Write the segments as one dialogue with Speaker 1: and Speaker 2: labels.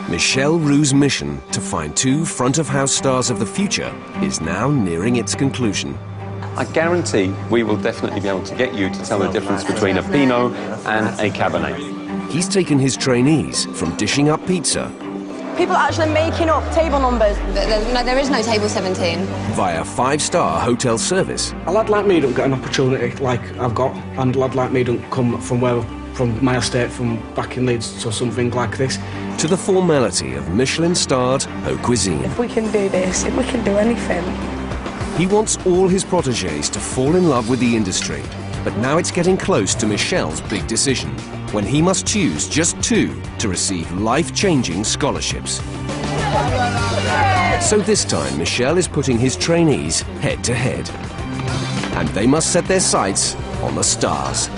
Speaker 1: Michel Roux's mission to find two front-of-house stars of the future is now nearing its conclusion.
Speaker 2: I guarantee we will definitely be able to get you to tell the difference between a Pinot and a Cabernet.
Speaker 1: He's taken his trainees from dishing up pizza.
Speaker 3: People are actually making up table numbers.
Speaker 4: There is no table 17.
Speaker 1: Via five-star hotel service.
Speaker 5: A lad like me don't get an opportunity like I've got, and a lad like me don't come from my estate, from back in Leeds, to something like this.
Speaker 1: To the formality of Michelin-starred haute cuisine.
Speaker 3: If we can do this, if we can do anything.
Speaker 1: He wants all his protégés to fall in love with the industry. But now it's getting close to Michel's big decision, when he must choose just two to receive life-changing scholarships. So this time, Michel is putting his trainees head-to-head. And they must set their sights on the stars.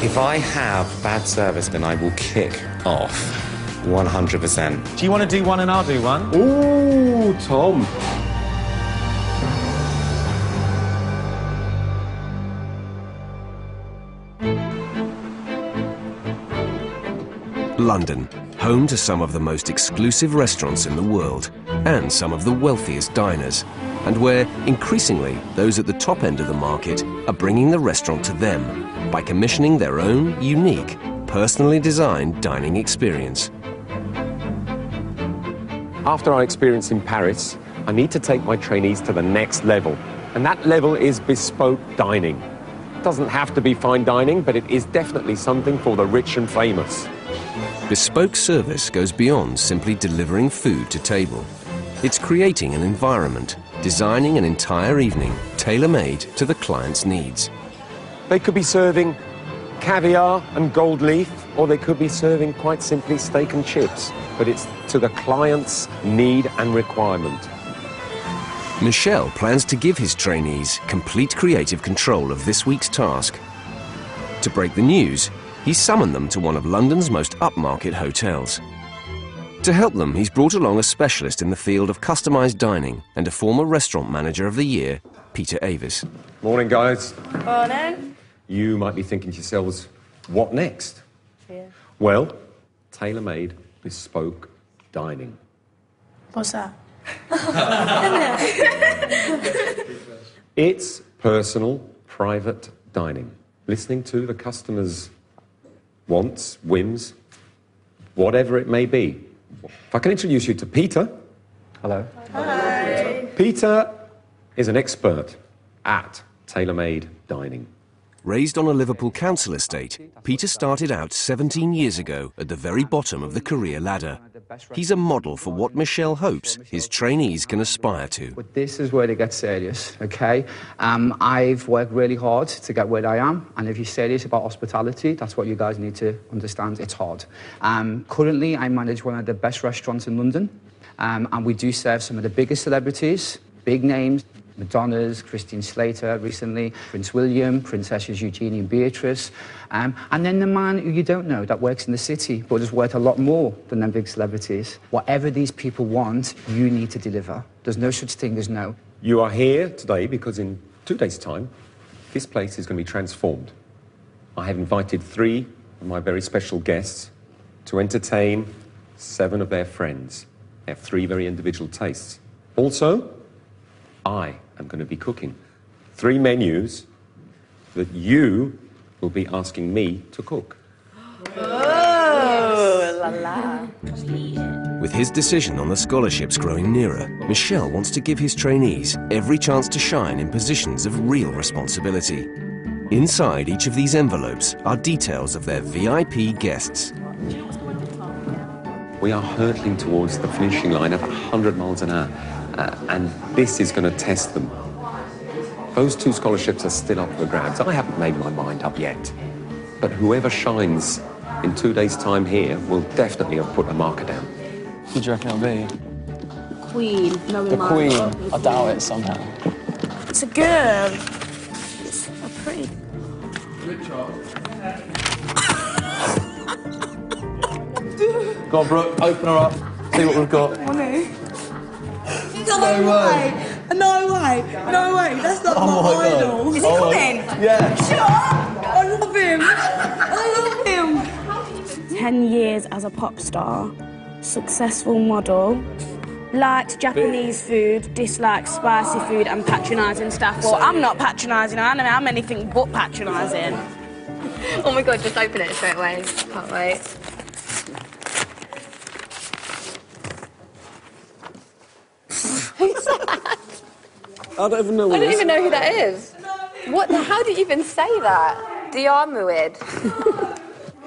Speaker 6: If I have bad service, then I will kick off 100%.
Speaker 7: Do you want to do one and I'll do one?
Speaker 2: Ooh, Tom.
Speaker 1: London, home to some of the most exclusive restaurants in the world and some of the wealthiest diners, and where, increasingly, those at the top end of the market are bringing the restaurant to them by commissioning their own unique, personally designed dining experience.
Speaker 2: After our experience in Paris, I need to take my trainees to the next level, and that level is bespoke dining. It doesn't have to be fine dining, but it is definitely something for the rich and famous.
Speaker 1: Bespoke service goes beyond simply delivering food to table. It's creating an environment, designing an entire evening tailor-made to the client's needs.
Speaker 2: They could be serving caviar and gold leaf, or they could be serving quite simply steak and chips, but it's to the client's need and requirement.
Speaker 1: Michel plans to give his trainees complete creative control of this week's task. To break the news, he summoned them to one of London's most upmarket hotels. To help them, he's brought along a specialist in the field of customised dining and a former Restaurant Manager of the Year, Peter Avis.
Speaker 2: Morning, guys.
Speaker 3: Morning.
Speaker 2: You might be thinking to yourselves, what next?
Speaker 3: Yeah.
Speaker 2: Well, tailor-made, bespoke dining.
Speaker 3: What's that?
Speaker 2: It's personal, private dining. Listening to the customer's wants, whims, whatever it may be. If I can introduce you to Peter. Hello.
Speaker 3: Hi.
Speaker 2: Peter is an expert at tailor-made dining.
Speaker 1: Raised on a Liverpool council estate, Peter started out 17 years ago at the very bottom of the career ladder. He's a model for what Michel hopes his trainees can aspire to.
Speaker 8: But this is where it gets serious, okay? I've worked really hard to get where I am, and if you're serious about hospitality, that's what you guys need to understand. It's hard. Currently, I manage one of the best restaurants in London, and we do serve some of the biggest celebrities, big names. Madonna's, Christian Slater recently, Prince William, Princesses Eugenie and Beatrice, and then the man who you don't know that works in the city but is worth a lot more than them big celebrities. Whatever these people want, you need to deliver. There's no such thing as no.
Speaker 2: You are here today because in 2 days' time, this place is going to be transformed. I have invited 3 of my very special guests to entertain 7 of their friends. They have 3 very individual tastes. Also, I am going to be cooking 3 menus that you will be asking me to cook.
Speaker 3: Oh, la la.
Speaker 1: With his decision on the scholarships growing nearer, Michel wants to give his trainees every chance to shine in positions of real responsibility. Inside each of these envelopes are details of their VIP guests.
Speaker 2: We are hurtling towards the finishing line at 100 miles an hour, and this is going to test them. Those 2 scholarships are still up for grabs. I haven't made my mind up yet, but whoever shines in 2 days' time here will definitely have put a marker down.
Speaker 7: Who do you reckon it'll be?
Speaker 3: Queen.
Speaker 7: The Queen. I doubt it somehow.
Speaker 3: It's a girl. It's a pretty.
Speaker 7: Go on, Brooke, open her up. See what we've got.
Speaker 3: Money. No way. No way. No way. That's not my idol. Is he coming?
Speaker 7: Yeah.
Speaker 3: Shut up. I love him. I love him.
Speaker 9: 10 years as a pop star, successful model. Liked Japanese food, disliked spicy food and patronising staff. Well, I'm not patronising, I'm anything but patronising.
Speaker 4: Oh my god, just open it straight away. Can't wait. Who's that?
Speaker 5: I don't even know
Speaker 4: I don't even know who that is. What the, how do you even say that? Diarmuid.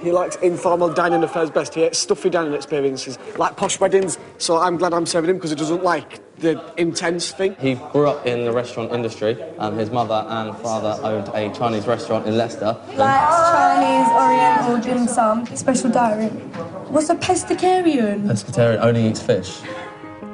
Speaker 5: He likes informal dining affairs best. He hates stuffy dining experiences, like posh weddings, so I'm glad I'm serving him because he doesn't like the intense thing.
Speaker 7: He grew up in the restaurant industry. His mother and father owned a Chinese restaurant in Leicester.
Speaker 3: Likes Chinese, Oriental, dim sum, special diet. What's a pescatarian?
Speaker 7: Pescatarian, only eats fish.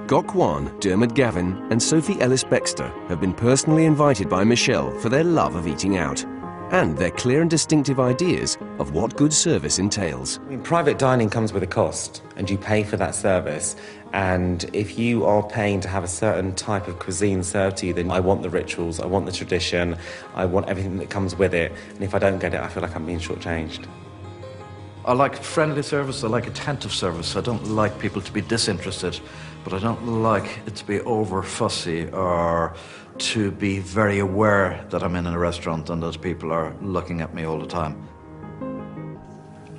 Speaker 1: Gok Wan, Dermot Gavin and Sophie Ellis-Bextor have been personally invited by Michelle for their love of eating out and their clear and distinctive ideas of what good service entails.
Speaker 6: I mean, private dining comes with a cost, and you pay for that service. And if you are paying to have a certain type of cuisine served to you, then I want the rituals, I want the tradition, I want everything that comes with it. And if I don't get it, I feel like I'm being shortchanged.
Speaker 10: I like friendly service, I like attentive service. I don't like people to be disinterested, but I don't like it to be over fussy or to be very aware that I'm in a restaurant and that people are looking at me all the time.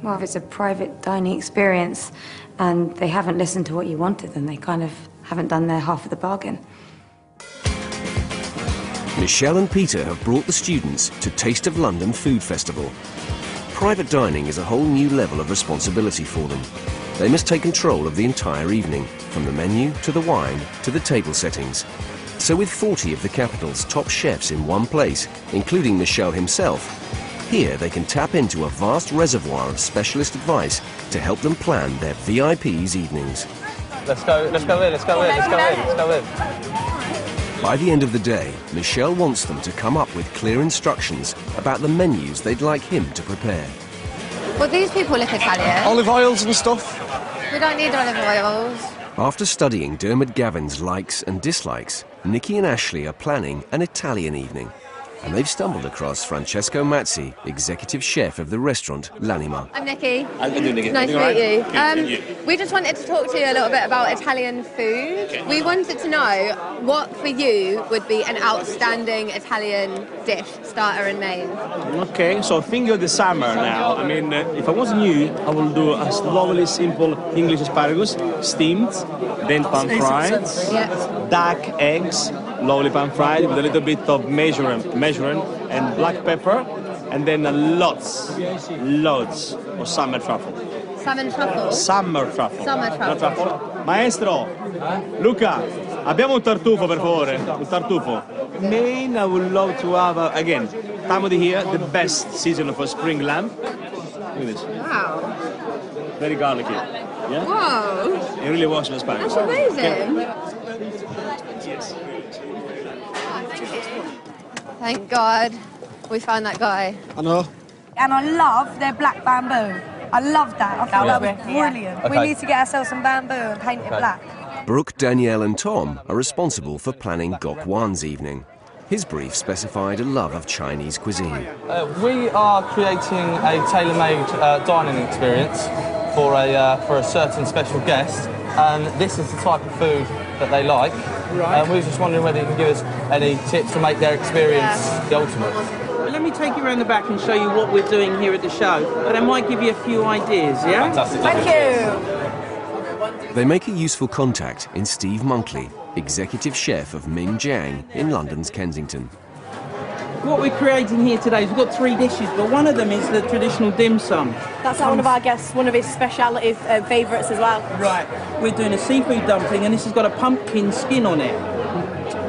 Speaker 11: Well, if it's a private dining experience and they haven't listened to what you wanted, then they kind of haven't done their half of the bargain.
Speaker 1: Michelle and Peter have brought the students to Taste of London Food Festival. Private dining is a whole new level of responsibility for them. They must take control of the entire evening, from the menu to the wine to the table settings. So with 40 of the capital's top chefs in one place, including Michelle himself, here they can tap into a vast reservoir of specialist advice to help them plan their VIPs' evenings.
Speaker 7: Let's go in, let's go in, let's go in.
Speaker 1: By the end of the day, Michelle wants them to come up with clear instructions about the menus they'd like him to prepare.
Speaker 4: Well, these people look Italian.
Speaker 5: Olive oils and stuff.
Speaker 4: We don't need olive oils.
Speaker 1: After studying Dermot Gavin's likes and dislikes, Nikki and Ashley are planning an Italian evening. And they've stumbled across Francesco Mazzi, executive chef of the restaurant L'Anima.
Speaker 4: I'm Nikki.
Speaker 12: I'm Nikki.
Speaker 4: Nice to meet you. We just wanted to talk to you a little bit about Italian food. Okay. We wanted to know what for you would be an outstanding Italian dish, starter and main.
Speaker 12: Okay, so think of the summer now. I mean, if I was new, I would do a lovely, simple English asparagus, steamed, then pan fried, duck, eggs, lovely pan fried with a little bit of marjoram and black pepper, and then loads of summer truffle.
Speaker 4: Salmon truffle?
Speaker 12: Summer truffle.
Speaker 4: Summer truffle.
Speaker 12: Not truffle. Maestro, Luca, abbiamo un tartufo per favore, un tartufo. Main, I would love to have, again, time of the year, the best season for spring lamb. Look at this.
Speaker 4: Wow.
Speaker 12: Very garlicky. Yeah?
Speaker 4: Whoa.
Speaker 12: It really works with asparagus.
Speaker 4: That's amazing.
Speaker 12: Yes.
Speaker 4: Thank God we found that guy.
Speaker 5: I know.
Speaker 3: And I love their black bamboo. I love that. I thought that was brilliant.
Speaker 1: Okay.
Speaker 3: We need to get ourselves some bamboo and paint it black.
Speaker 1: Brooke, Danielle and Tom are responsible for planning Gok Wan's evening. His brief specified a love of Chinese cuisine.
Speaker 7: We are creating a tailor-made dining experience for a certain special guest, and this is the type of food that they like.
Speaker 13: Right.
Speaker 7: And we were just wondering whether you can give us any tips to make their experience the ultimate.
Speaker 13: Well, let me take you around the back and show you what we're doing here at the show, but I might give you a few ideas, yeah?
Speaker 7: Fantastic.
Speaker 3: Thank you.
Speaker 1: They make a useful contact in Steve Monkley, executive chef of Min Jiang in London's Kensington.
Speaker 13: What we're creating here today is we've got 3 dishes, but one of them is the traditional dim sum.
Speaker 9: That's one of our guests, one of his speciality favourites as well.
Speaker 13: Right. We're doing a seafood dumpling, and this has got a pumpkin skin on it.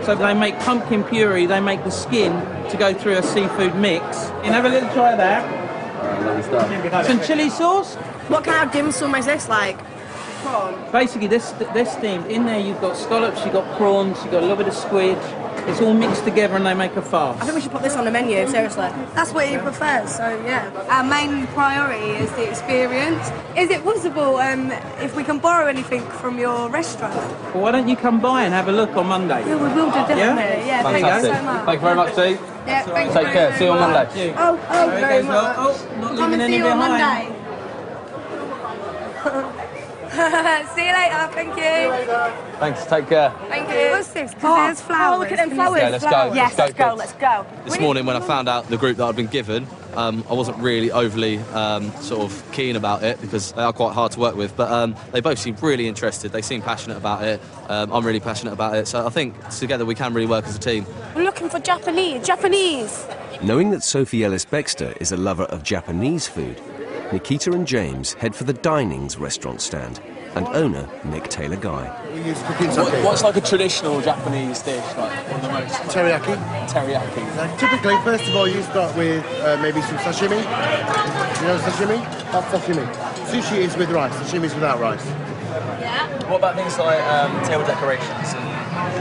Speaker 13: So they make pumpkin puree, they make the skin to go through a seafood mix. And have a little try of that.
Speaker 7: Lovely stuff.
Speaker 13: Some chilli sauce.
Speaker 9: What kind of dim sum is this like?
Speaker 13: Basically, they're steamed. In there you've got scallops, you've got prawns, you've got a little bit of squid. It's all mixed together and they make a farce.
Speaker 9: I think we should put this on the menu, seriously.
Speaker 3: That's what he prefers, so yeah. Our main priority is the experience. Is it possible if we can borrow anything from your restaurant?
Speaker 13: Well, why don't you come by and have a look on Monday?
Speaker 3: Yeah, we will do, definitely. Yeah, thank you so much.
Speaker 7: Thank you very much, Steve.
Speaker 3: Yeah, thanks
Speaker 7: Take care. See you on Monday.
Speaker 3: Oh, very much.
Speaker 13: Oh, not
Speaker 3: Come
Speaker 13: leaving
Speaker 3: and see
Speaker 13: any
Speaker 3: you on
Speaker 13: behind.
Speaker 3: Monday. See you later, thank you.
Speaker 7: Thanks, take care.
Speaker 3: Thank you. What's this? Because there's flowers.
Speaker 9: Oh, look at them flowers.
Speaker 7: Yeah, let's go.
Speaker 9: Yes, let's go, let's go.
Speaker 7: This morning when I found out the group that I'd been given, I wasn't really overly sort of keen about it because they are quite hard to work with, but they both seem really interested. They seem passionate about it. I'm really passionate about it, so I think together we can really work as a team.
Speaker 9: We're looking for Japanese.
Speaker 1: Knowing that Sophie Ellis-Bextor is a lover of Japanese food, Nikita and James head for the Dinings restaurant stand and owner Nick Taylor-Guy.
Speaker 5: We use cooking sake.
Speaker 14: What's like a traditional Japanese dish, like one of the most?
Speaker 5: Teriyaki.
Speaker 14: Teriyaki.
Speaker 5: Typically, first of all, you start with maybe some sashimi. You know sashimi? That's sashimi. Sushi is with rice, sashimi is without rice.
Speaker 14: Yeah. What about things like table decorations?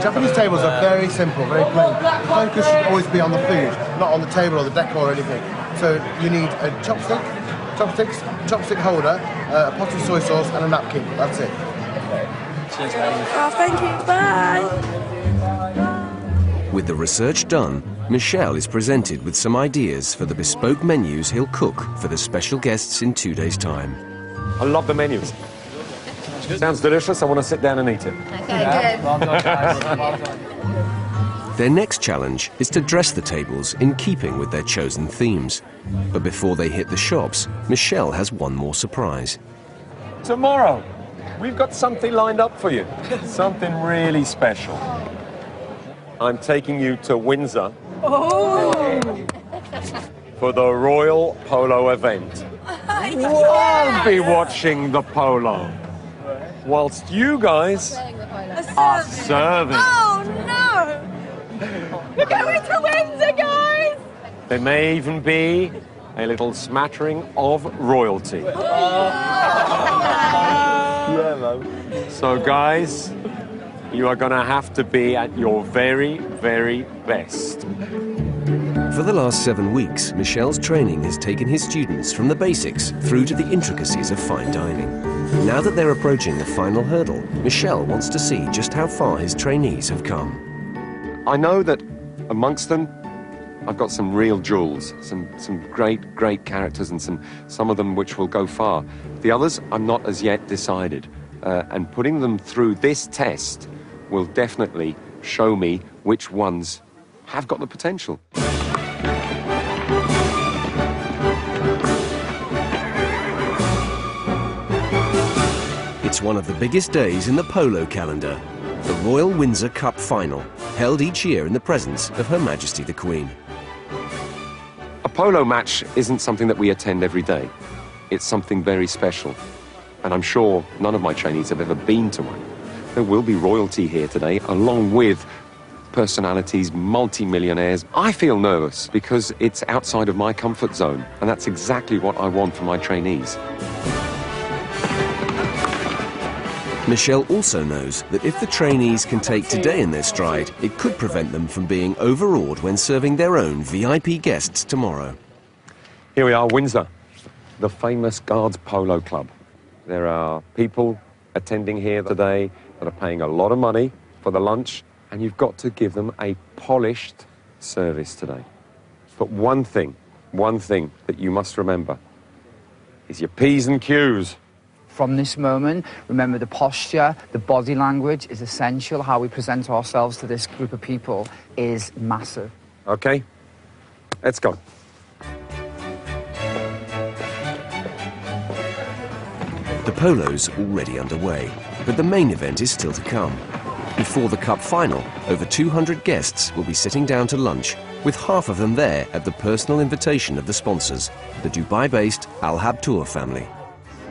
Speaker 5: Japanese tables are very simple, very plain. The focus should always be on the food, not on the table or the decor or anything. So you need a chopstick holder, a pot of soy sauce and a napkin. That's it.
Speaker 14: Cheers, mate.
Speaker 9: Oh, thank you. Bye.
Speaker 1: With the research done, Michel is presented with some ideas for the bespoke menus he'll cook for the special guests in 2 days' time.
Speaker 2: I love the menus. Sounds delicious. I want to sit down and eat it.
Speaker 4: Okay, good.
Speaker 14: Well done, guys. Well done.
Speaker 1: Their next challenge is to dress the tables in keeping with their chosen themes. But before they hit the shops, Michel has one more surprise.
Speaker 2: Tomorrow, we've got something lined up for you. Something really special. I'm taking you to Windsor for the Royal Polo event. I'll be watching the polo, whilst you guys are serving.
Speaker 3: Oh, no! We're going to Windsor, guys!
Speaker 2: There may even be a little smattering of royalty.
Speaker 14: Yeah, man.
Speaker 2: So, guys, you are going to have to be at your very, very best.
Speaker 1: For the last 7 weeks, Michel's training has taken his students from the basics through to the intricacies of fine dining. Now that they're approaching the final hurdle, Michel wants to see just how far his trainees have come.
Speaker 2: I know that amongst them, I've got some real jewels, some great, great characters, and some of them which will go far. The others, I'm not as yet decided. And putting them through this test will definitely show me which ones have got the potential.
Speaker 1: It's one of the biggest days in the polo calendar, the Royal Windsor Cup Final, held each year in the presence of Her Majesty the Queen.
Speaker 2: A polo match isn't something that we attend every day. It's something very special. And I'm sure none of my trainees have ever been to one. There will be royalty here today, along with personalities, multi-millionaires. I feel nervous because it's outside of my comfort zone, and that's exactly what I want for my trainees.
Speaker 1: Michel also knows that if the trainees can take today in their stride, it could prevent them from being overawed when serving their own VIP guests tomorrow.
Speaker 2: Here we are, Windsor, the famous Guards Polo Club. There are people attending here today that are paying a lot of money for the lunch, and you've got to give them a polished service today. But one thing that you must remember is your P's and Q's.
Speaker 8: From this moment, remember the posture, the body language is essential. How we present ourselves to this group of people is massive.
Speaker 2: Okay, let's go.
Speaker 1: The polo's already underway, but the main event is still to come. Before the cup final, over 200 guests will be sitting down to lunch, with half of them there at the personal invitation of the sponsors, the Dubai-based Al Habtoor family.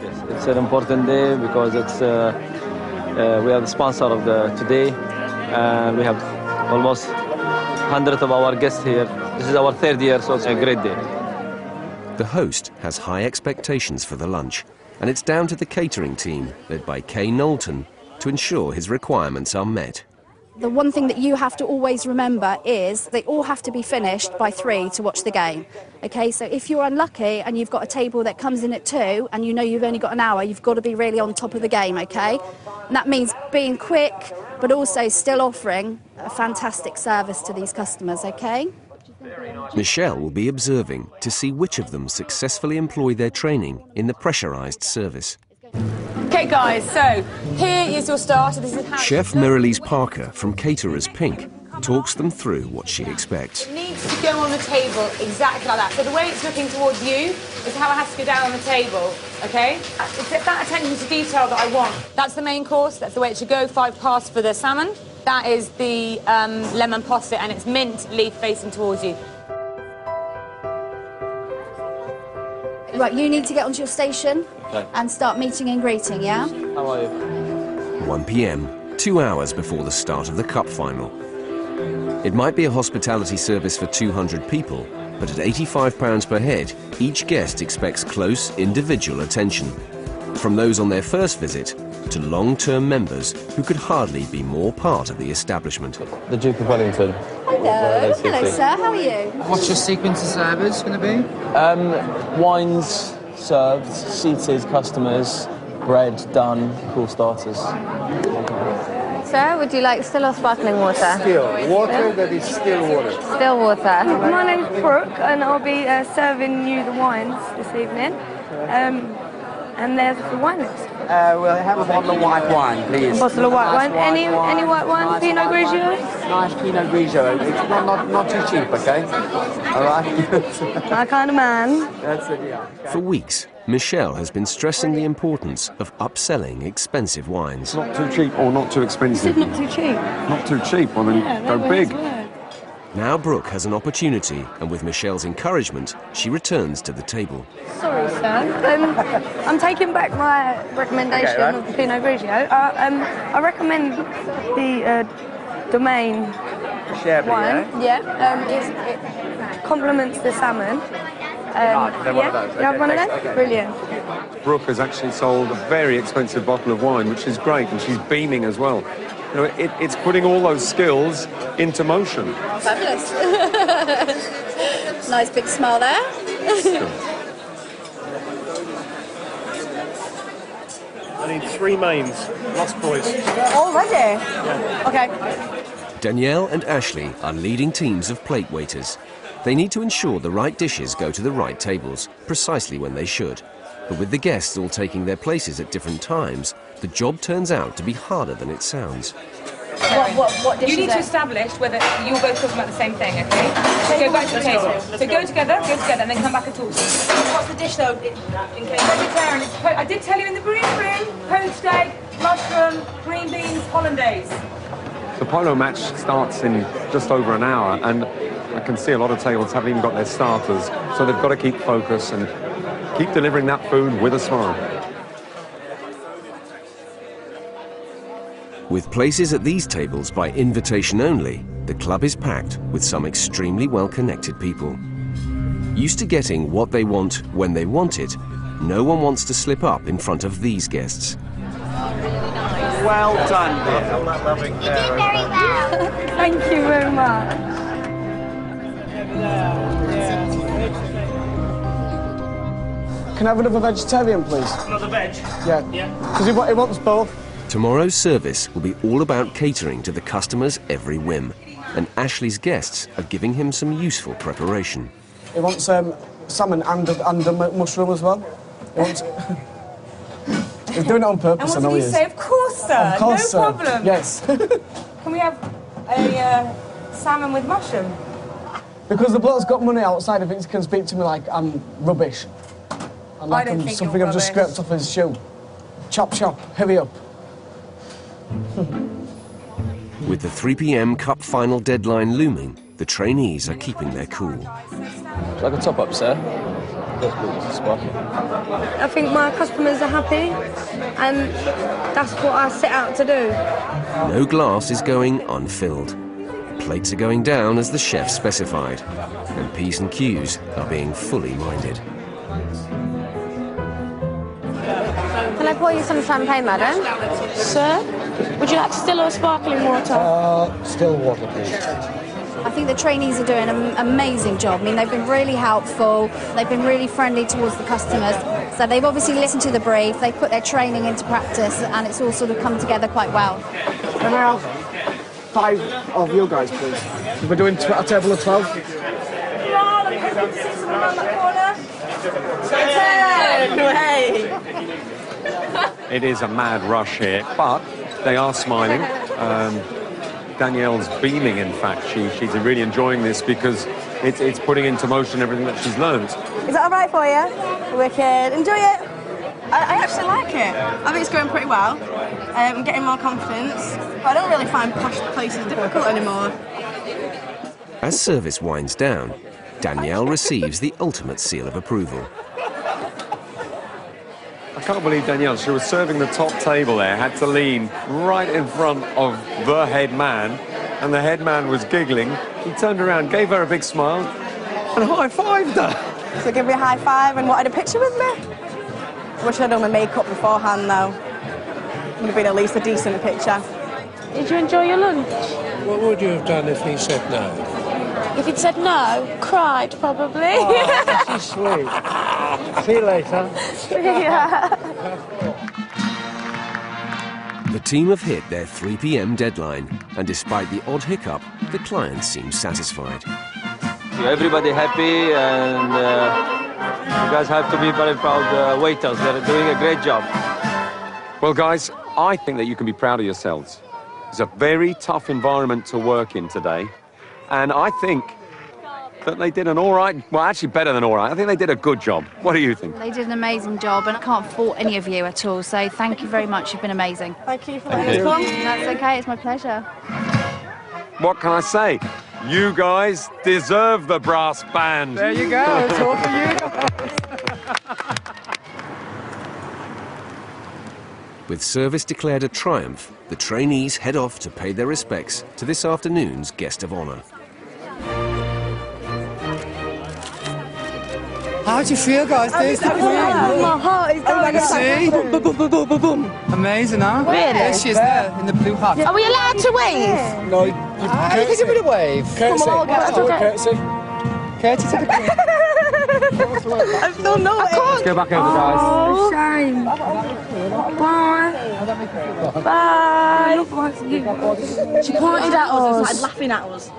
Speaker 15: Yes, it's an important day because it's we are the sponsor of today, and we have almost 100 of our guests here. This is our 3rd year, so it's a great day.
Speaker 1: The host has high expectations for the lunch, and it's down to the catering team, led by Kay Knowlton, to ensure his requirements are met.
Speaker 16: The one thing that you have to always remember is they all have to be finished by 3 to watch the game. Okay, so if you're unlucky and you've got a table that comes in at 2 and you know you've only got an hour, you've got to be really on top of the game, okay? And that means being quick, but also still offering a fantastic service to these customers, okay?
Speaker 1: Michel will be observing to see which of them successfully employ their training in the pressurised service.
Speaker 9: Okay,
Speaker 17: Okay, guys, so here is your starter. This is how
Speaker 1: Chef Miralis Parker from Caterers Pink talks them through what she expects.
Speaker 17: it needs to go on the table exactly like that. So the way it's looking towards you is how it has to go down on the table, okay? It's that attention to detail that I want. That's the main course. That's the way it should go. 5 pass for the salmon. That is the lemon posset, and it's mint leaf facing towards you.
Speaker 16: Right, you need to get onto your station
Speaker 7: Okay.
Speaker 16: and start meeting and greeting, yeah?
Speaker 7: How are you?
Speaker 1: 1 p.m, 2 hours before the start of the cup final. It might be a hospitality service for 200 people, but at £85 per head, each guest expects close, individual attention. From those on their first visit to long-term members who could hardly be more part of the establishment.
Speaker 7: The Duke of Wellington.
Speaker 16: Hello, hello sir, how are you?
Speaker 8: What's your sequence of service going to be?
Speaker 7: Wines served, seated customers, bread done, cool starters.
Speaker 4: Sir, would you like still or sparkling water?
Speaker 5: Still. Water that is still water.
Speaker 4: Still water.
Speaker 3: My name's Brooke, and I'll be serving you the wines this evening. And there's the wine list.
Speaker 8: We'll have a bottle of white wine, please.
Speaker 3: Bottle of white wine.
Speaker 8: Nice
Speaker 3: Any white wine?
Speaker 8: Nice
Speaker 3: Pinot
Speaker 8: white
Speaker 3: Grigio?
Speaker 8: wine. Nice Pinot Grigio. It's not too cheap, okay? All right.
Speaker 3: My kind of man.
Speaker 8: That's it, yeah.
Speaker 1: For weeks, Michelle has been stressing the importance of upselling expensive wines.
Speaker 2: Not too cheap or not too expensive.
Speaker 3: Not too cheap.
Speaker 2: Not too cheap, well then go big.
Speaker 1: Now Brooke has an opportunity, and with Michelle's encouragement, she returns to the table.
Speaker 3: Sorry, sir. I'm taking back my recommendation of the Pinot Grigio. I recommend the Domaine wine. Yeah. It complements the salmon. You have one of those? Brilliant.
Speaker 2: Brooke has actually sold a very expensive bottle of wine, which is great, and she's beaming as well. You know, it's putting all those skills into motion.
Speaker 16: Fabulous. Nice big smile there.
Speaker 12: I need 3 mains. Lost boys.
Speaker 3: Already?
Speaker 12: Yeah.
Speaker 3: Okay.
Speaker 1: Danielle and Ashley are leading teams of plate waiters. They need to ensure the right dishes go to the right tables, precisely when they should. But with the guests all taking their places at different times, the job turns out to be harder than it sounds.
Speaker 17: What dish you need to establish whether you're both talking about the same thing, okay? Go back to the table. So go together, and then come back and talk to us. What's the dish though? Vegetarian. I did tell you in the briefing, poached egg, mushroom, green beans, hollandaise.
Speaker 2: The polo match starts in just over an hour, and I can see a lot of tables haven't even got their starters, so they've got to keep focus and keep delivering that food with a smile.
Speaker 1: With places at these tables by invitation only, the club is packed with some extremely well-connected people. Used to getting what they want when they want it, no one wants to slip up in front of these guests.
Speaker 8: Well done, dear.
Speaker 3: You did very well. Thank you very much.
Speaker 18: Can I have another vegetarian, please?
Speaker 12: Another veg?
Speaker 18: Yeah. Because he wants both.
Speaker 1: Tomorrow's service will be all about catering to the customer's every whim, and Ashley's guests are giving him some useful preparation.
Speaker 18: He wants salmon and a mushroom as well. He wants... He's doing it on purpose,
Speaker 17: And
Speaker 18: I know
Speaker 17: what
Speaker 18: he
Speaker 17: did
Speaker 18: is.
Speaker 17: he say? Of course, sir.
Speaker 18: Of course,
Speaker 17: no
Speaker 18: sir.
Speaker 17: problem.
Speaker 18: Yes.
Speaker 17: Can we have a salmon with mushroom?
Speaker 18: Because the bloke's got money outside, I think he can speak to me like I'm rubbish. And like
Speaker 17: I don't
Speaker 18: I'm
Speaker 17: think
Speaker 18: something
Speaker 17: you're
Speaker 18: I've just
Speaker 17: rubbish.
Speaker 18: scraped off his shoe. Chop, chop, hurry up.
Speaker 1: With the 3 p.m. Cup final deadline looming, the trainees are keeping their cool.
Speaker 7: Like a top-up, sir?
Speaker 3: I think my customers are happy, and that's what I set out to do.
Speaker 1: No glass is going unfilled. Plates are going down as the chef specified, and P's and Q's are being fully minded.
Speaker 4: Can I pour you some champagne, madam?
Speaker 9: Sir, would you like still or sparkling water?
Speaker 18: Still water, please.
Speaker 16: I think the trainees are doing an amazing job. I mean, they've been really helpful. They've been really friendly towards the customers. So they've obviously listened to the brief. They've put their training into practice, and it's all sort of come together quite well.
Speaker 18: Can I have 5 of you guys, please? We're doing a table of 12.
Speaker 17: Turn! Hey!
Speaker 2: It is a mad rush here, but they are smiling. Danielle's beaming, in fact. She's really enjoying this because it's putting into motion everything that she's learned.
Speaker 19: Is that all right for you? Wicked. Enjoy it. I actually like it. I think it's going pretty well. I'm getting more confidence. But I don't really find posh places difficult anymore.
Speaker 1: As service winds down, Danielle receives the ultimate seal of approval.
Speaker 2: I can't believe Danielle, she was serving the top table there, had to lean right in front of the head man, and the head man was giggling. He turned around, gave her a big smile, and high-fived her.
Speaker 19: So give me a high five and wanted a picture with me? I wish I'd done my makeup beforehand, though. Would have been at least a decent picture.
Speaker 9: Did you enjoy your lunch?
Speaker 20: What would you have done if he said no?
Speaker 9: If he'd said no, cried probably.
Speaker 20: Oh, this is sweet. See you later.
Speaker 9: Yeah.
Speaker 1: The team have hit their 3 p.m. deadline, and despite the odd hiccup, the client seems satisfied.
Speaker 15: Everybody happy, and you guys have to be very proud waiters. They're doing a great job.
Speaker 2: Well, guys, I think that you can be proud of yourselves. It's a very tough environment to work in today, and I think that they did an all right, well, actually better than all right. I think they did a good job. What do you think?
Speaker 16: They did an amazing job, and I can't fault any of you at all, so thank you very much. You've been amazing.
Speaker 19: Thank you for
Speaker 2: letting us come.
Speaker 16: That's okay, it's my pleasure.
Speaker 2: What can I say? You guys deserve the brass band.
Speaker 18: There you go, it's all for you guys.
Speaker 1: With service declared a triumph, the trainees head off to pay their respects to this afternoon's guest of honour.
Speaker 18: How do you feel, guys? There's the queen.
Speaker 19: My heart is going.
Speaker 18: See? Boom, boom, boom, boom, boom, boom. Amazing, huh?
Speaker 19: Really?
Speaker 18: There she is there, in the blue hat.
Speaker 19: Are we allowed to wave?
Speaker 18: No, you can give it a wave.
Speaker 19: Courtesy. Come on, that's okay.
Speaker 18: Courtesy. Courtesy to the queen.
Speaker 19: I'm still not.
Speaker 18: Let's go back over, guys.
Speaker 19: Oh, shame. Bye. Bye. She pointed at us, like laughing at us.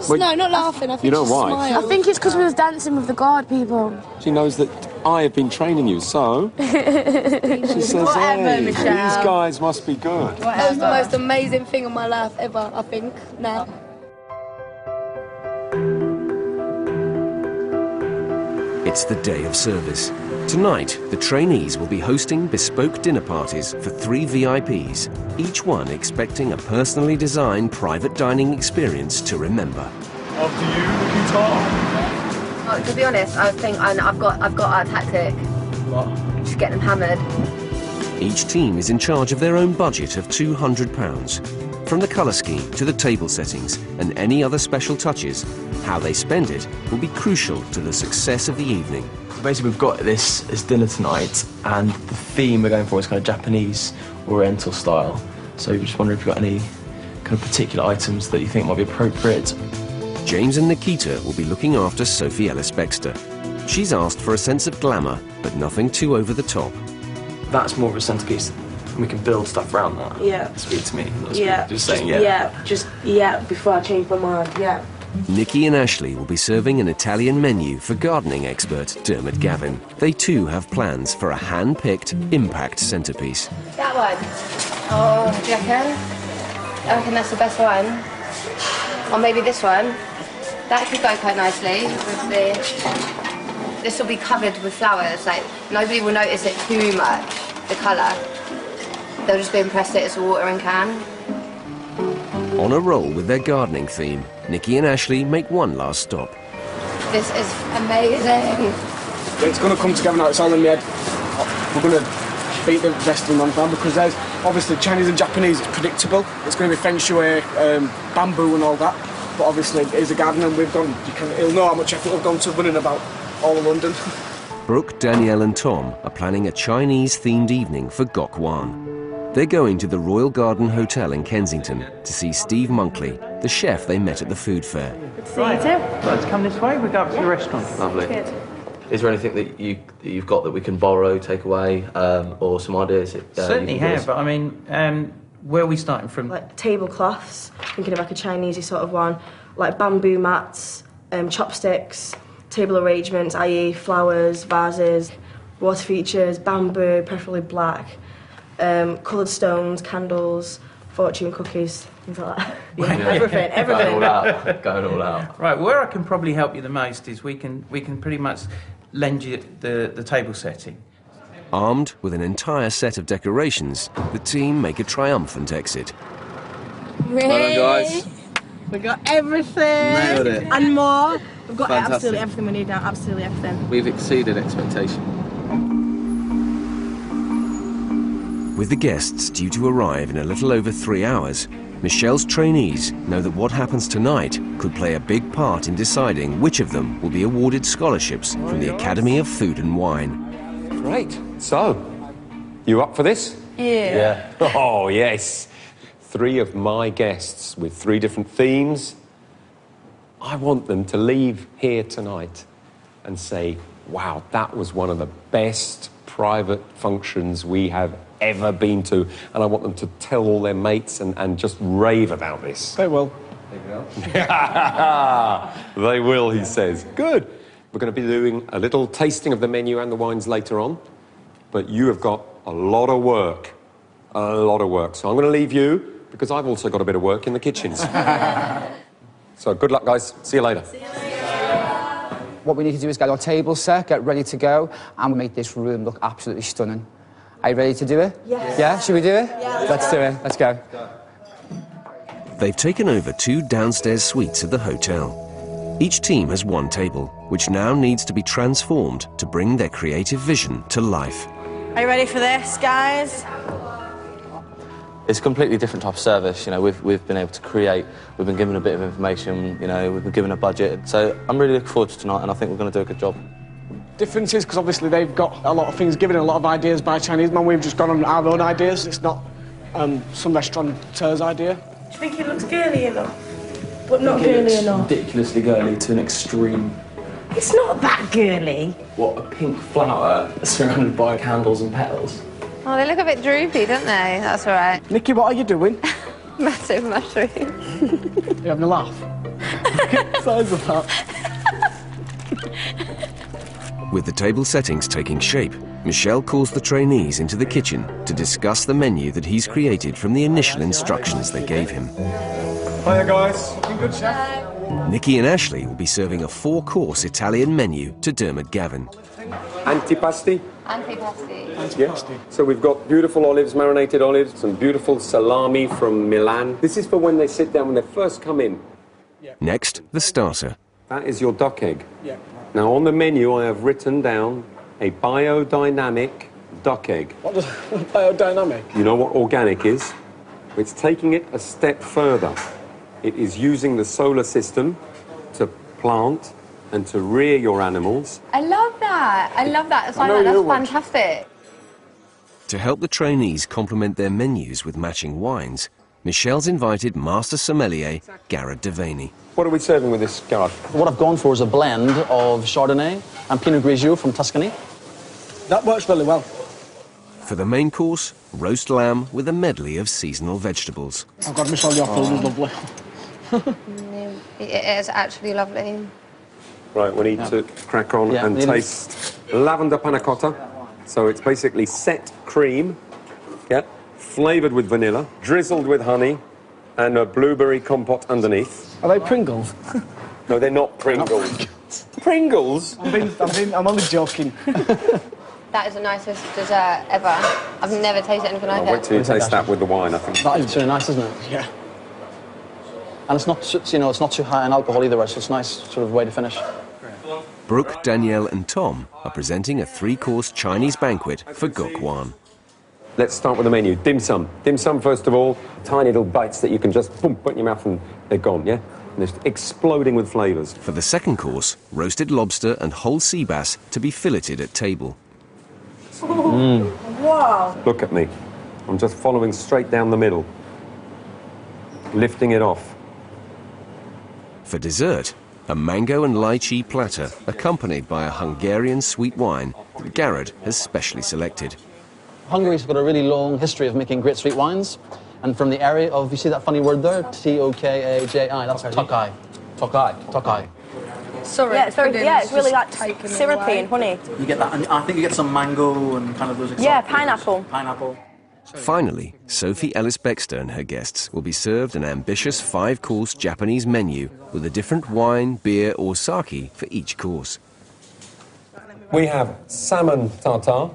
Speaker 2: Well,
Speaker 19: no, not laughing. I think
Speaker 2: you know
Speaker 19: she
Speaker 2: why?
Speaker 19: smiled. I think it's because we was dancing with the guard people.
Speaker 2: She knows that I have been training you, so she says,
Speaker 19: Whatever,
Speaker 2: hey,
Speaker 19: Michelle.
Speaker 2: these guys must be good.
Speaker 19: That was the most amazing thing of my life ever, I think, now.
Speaker 1: It's the day of service. Tonight, the trainees will be hosting bespoke dinner parties for 3 VIPs, each one expecting a personally designed private dining experience to remember.
Speaker 14: After you, the guitar.
Speaker 4: Oh, to be honest, I think I've got our tactic.
Speaker 14: What?
Speaker 4: Just get them hammered.
Speaker 1: Each team is in charge of their own budget of £200. From the colour scheme to the table settings and any other special touches, how they spend it will be crucial to the success of the evening.
Speaker 14: Basically, we've got this dinner tonight, and the theme we're going for is kind of Japanese Oriental style. So we just wonder if you've got any kind of particular items that you think might be appropriate.
Speaker 1: James and Nikita will be looking after Sophie Ellis-Bextor. She's asked for a sense of glamour, but nothing too over the top.
Speaker 14: That's more of a centerpiece. We can build stuff around that.
Speaker 19: Yeah.
Speaker 14: Speak to me.
Speaker 19: Yeah.
Speaker 14: Just saying, yeah.
Speaker 19: Yeah, before I change my mind, yeah.
Speaker 1: Nikki and Ashley will be serving an Italian menu for gardening expert Dermot Gavin. They too have plans for a hand-picked impact centerpiece.
Speaker 4: That one. Oh, do you reckon? I reckon that's the best one. Or maybe this one. That could go quite nicely with the... This will be covered with flowers, like nobody will notice it too much, the colour. They'll just be impressed that it's a watering can.
Speaker 1: On a roll with their gardening theme, Nikki and Ashley make one last stop.
Speaker 4: This is amazing.
Speaker 18: It's going to come together now, it's all in my head. We're going to beat the rest of them on time because there's obviously Chinese and Japanese, it's predictable. It's going to be feng shui, bamboo and all that. But obviously, it is a garden and he'll know how much effort we've gone to running about all of London.
Speaker 1: Brooke, Danielle and Tom are planning a Chinese-themed evening for Gok Wan. They're going to the Royal Garden Hotel in Kensington to see Steve Monkley, the chef they met at the food fair.
Speaker 13: Good to see you too. Let's come this way, we'll go up to the restaurant.
Speaker 14: Lovely.
Speaker 13: Good.
Speaker 14: Is there anything that you've got that we can borrow, take away, or some ideas?
Speaker 13: Certainly have, but I mean, where are we starting from?
Speaker 19: Like tablecloths, thinking of like a Chinese-y sort of one, like bamboo mats, chopsticks, table arrangements, i.e. flowers, vases, water features, bamboo, preferably black, coloured stones, candles, fortune cookies, things like that. Yeah,
Speaker 13: Yeah.
Speaker 19: everything.
Speaker 14: Going all out. Going all out.
Speaker 13: Right, where I can probably help you the most is we can pretty much lend you the table setting.
Speaker 1: Armed with an entire set of decorations, the team make a triumphant exit.
Speaker 17: Really?
Speaker 14: Well done, guys.
Speaker 19: We got everything.
Speaker 14: Nailed it.
Speaker 19: And more. We've got
Speaker 14: Fantastic.
Speaker 19: absolutely everything we need now, absolutely everything.
Speaker 14: We've exceeded expectation.
Speaker 1: With the guests due to arrive in a little over 3 hours, Michelle's trainees know that what happens tonight could play a big part in deciding which of them will be awarded scholarships from the Academy of Food and Wine.
Speaker 2: Great. So, you up for this?
Speaker 17: Yeah.
Speaker 2: Oh, yes. 3 of my guests with 3 different themes. I want them to leave here tonight and say, wow, that was one of the best private functions we have ever been to. And I want them to tell all their mates and just rave about this.
Speaker 18: They will.
Speaker 2: They will, he says. Good. We're going to be doing a little tasting of the menu and the wines later on. But you have got a lot of work. A lot of work. So I'm going to leave you, because I've also got a bit of work in the kitchens. So good luck, guys. See you later.
Speaker 8: What we need to do is get our table set, get ready to go, and make this room look absolutely stunning. Are you ready to do it?
Speaker 19: Yes.
Speaker 8: Yeah? Should we do it?
Speaker 19: Yeah.
Speaker 8: Let's do it. Let's go.
Speaker 1: They've taken over 2 downstairs suites at the hotel. Each team has 1 table, which now needs to be transformed to bring their creative vision to life.
Speaker 19: Are you ready for this, guys?
Speaker 7: It's a completely different type of service. You know, we've been able to create. We've been given a bit of information. You know, we've been given a budget. So I'm really looking forward to tonight, and I think we're going to do a good job.
Speaker 18: Difference is because obviously they've got a lot of things given, a lot of ideas by Chinese man. We've just gone on our own ideas. It's not some restaurateur's idea.
Speaker 19: Do you think it looks girly enough? But not girly enough.
Speaker 14: Ridiculously girly to an extreme.
Speaker 19: It's not that girly.
Speaker 14: What, a pink flower surrounded by candles and petals?
Speaker 4: Oh, they look a bit droopy, don't they? That's all right.
Speaker 18: Nikki, what are you doing?
Speaker 4: Massive mushroom.
Speaker 18: You're having a laugh. Look at the size of that.
Speaker 1: With the table settings taking shape, Michelle calls the trainees into the kitchen to discuss the menu that he's created from the initial instructions they gave him.
Speaker 2: Hiya, guys.
Speaker 18: Looking good, chef.
Speaker 1: Nikki and Ashley will be serving a 4-course Italian menu to Dermot Gavin.
Speaker 2: Antipasti.
Speaker 4: Antipasti.
Speaker 2: Yeah. So we've got beautiful olives, marinated olives, some beautiful salami from Milan. This is for when they sit down, when they first come in.
Speaker 1: Next, the starter.
Speaker 2: That is your duck egg.
Speaker 18: Yeah.
Speaker 2: Now, on the menu, I have written down a biodynamic duck egg.
Speaker 18: What does biodynamic?
Speaker 2: You know what organic is? It's taking it a step further. It is using the solar system to plant and to rear your animals.
Speaker 4: I love that. I love that. That's fantastic.
Speaker 1: To help the trainees complement their menus with matching wines, Michelle's invited Master Sommelier Garrett Devaney.
Speaker 2: What are we serving with this, Garrett?
Speaker 21: What I've gone for is a blend of Chardonnay and Pinot Grigio from Tuscany.
Speaker 18: That works really well.
Speaker 1: For the main course, roast lamb with a medley of seasonal vegetables.
Speaker 18: Oh God, Michelle, the apple is lovely.
Speaker 4: It is actually lovely.
Speaker 2: Right, we need to crack on and taste lavender panna cotta. So it's basically set cream, flavoured with vanilla, drizzled with honey, and a blueberry compote underneath.
Speaker 18: Are they Pringles?
Speaker 2: No, they're not Pringles. Pringles?
Speaker 18: I'm only joking.
Speaker 4: That is the nicest dessert ever. I've never tasted anything like
Speaker 2: I'll wait
Speaker 4: it.
Speaker 2: till you taste that with the wine, I think.
Speaker 21: That is really nice, isn't it?
Speaker 18: Yeah.
Speaker 21: And it's not, it's not too high in alcohol either, so it's a nice sort of way to finish.
Speaker 1: Brooke, Danielle and Tom are presenting a 3-course Chinese banquet for Gok Wan.
Speaker 2: Let's start with the menu. Dim sum. Dim sum, first of all, tiny little bites that you can just boom, put in your mouth and they're gone, yeah? And they're exploding with flavours.
Speaker 1: For the 2nd course, roasted lobster and whole sea bass to be filleted at table.
Speaker 19: Wow.
Speaker 2: Look at me. I'm just following straight down the middle. Lifting it off.
Speaker 1: For dessert, a mango and lychee platter accompanied by a Hungarian sweet wine that Garrett has specially selected.
Speaker 21: Hungary's got a really long history of making great sweet wines, and from the area of, you see that funny word there? T-O-K-A-J-I, that's Tokai. Tokai.
Speaker 19: Sorry. Yeah, it's really like syrupy and honey.
Speaker 21: You get that, and I think you get some mango and kind of those
Speaker 19: Yeah, pineapple.
Speaker 21: Pineapple.
Speaker 1: Finally, Sophie Ellis-Bextor and her guests will be served an ambitious 5-course Japanese menu with a different wine, beer or sake for each course.
Speaker 2: We have salmon tartare,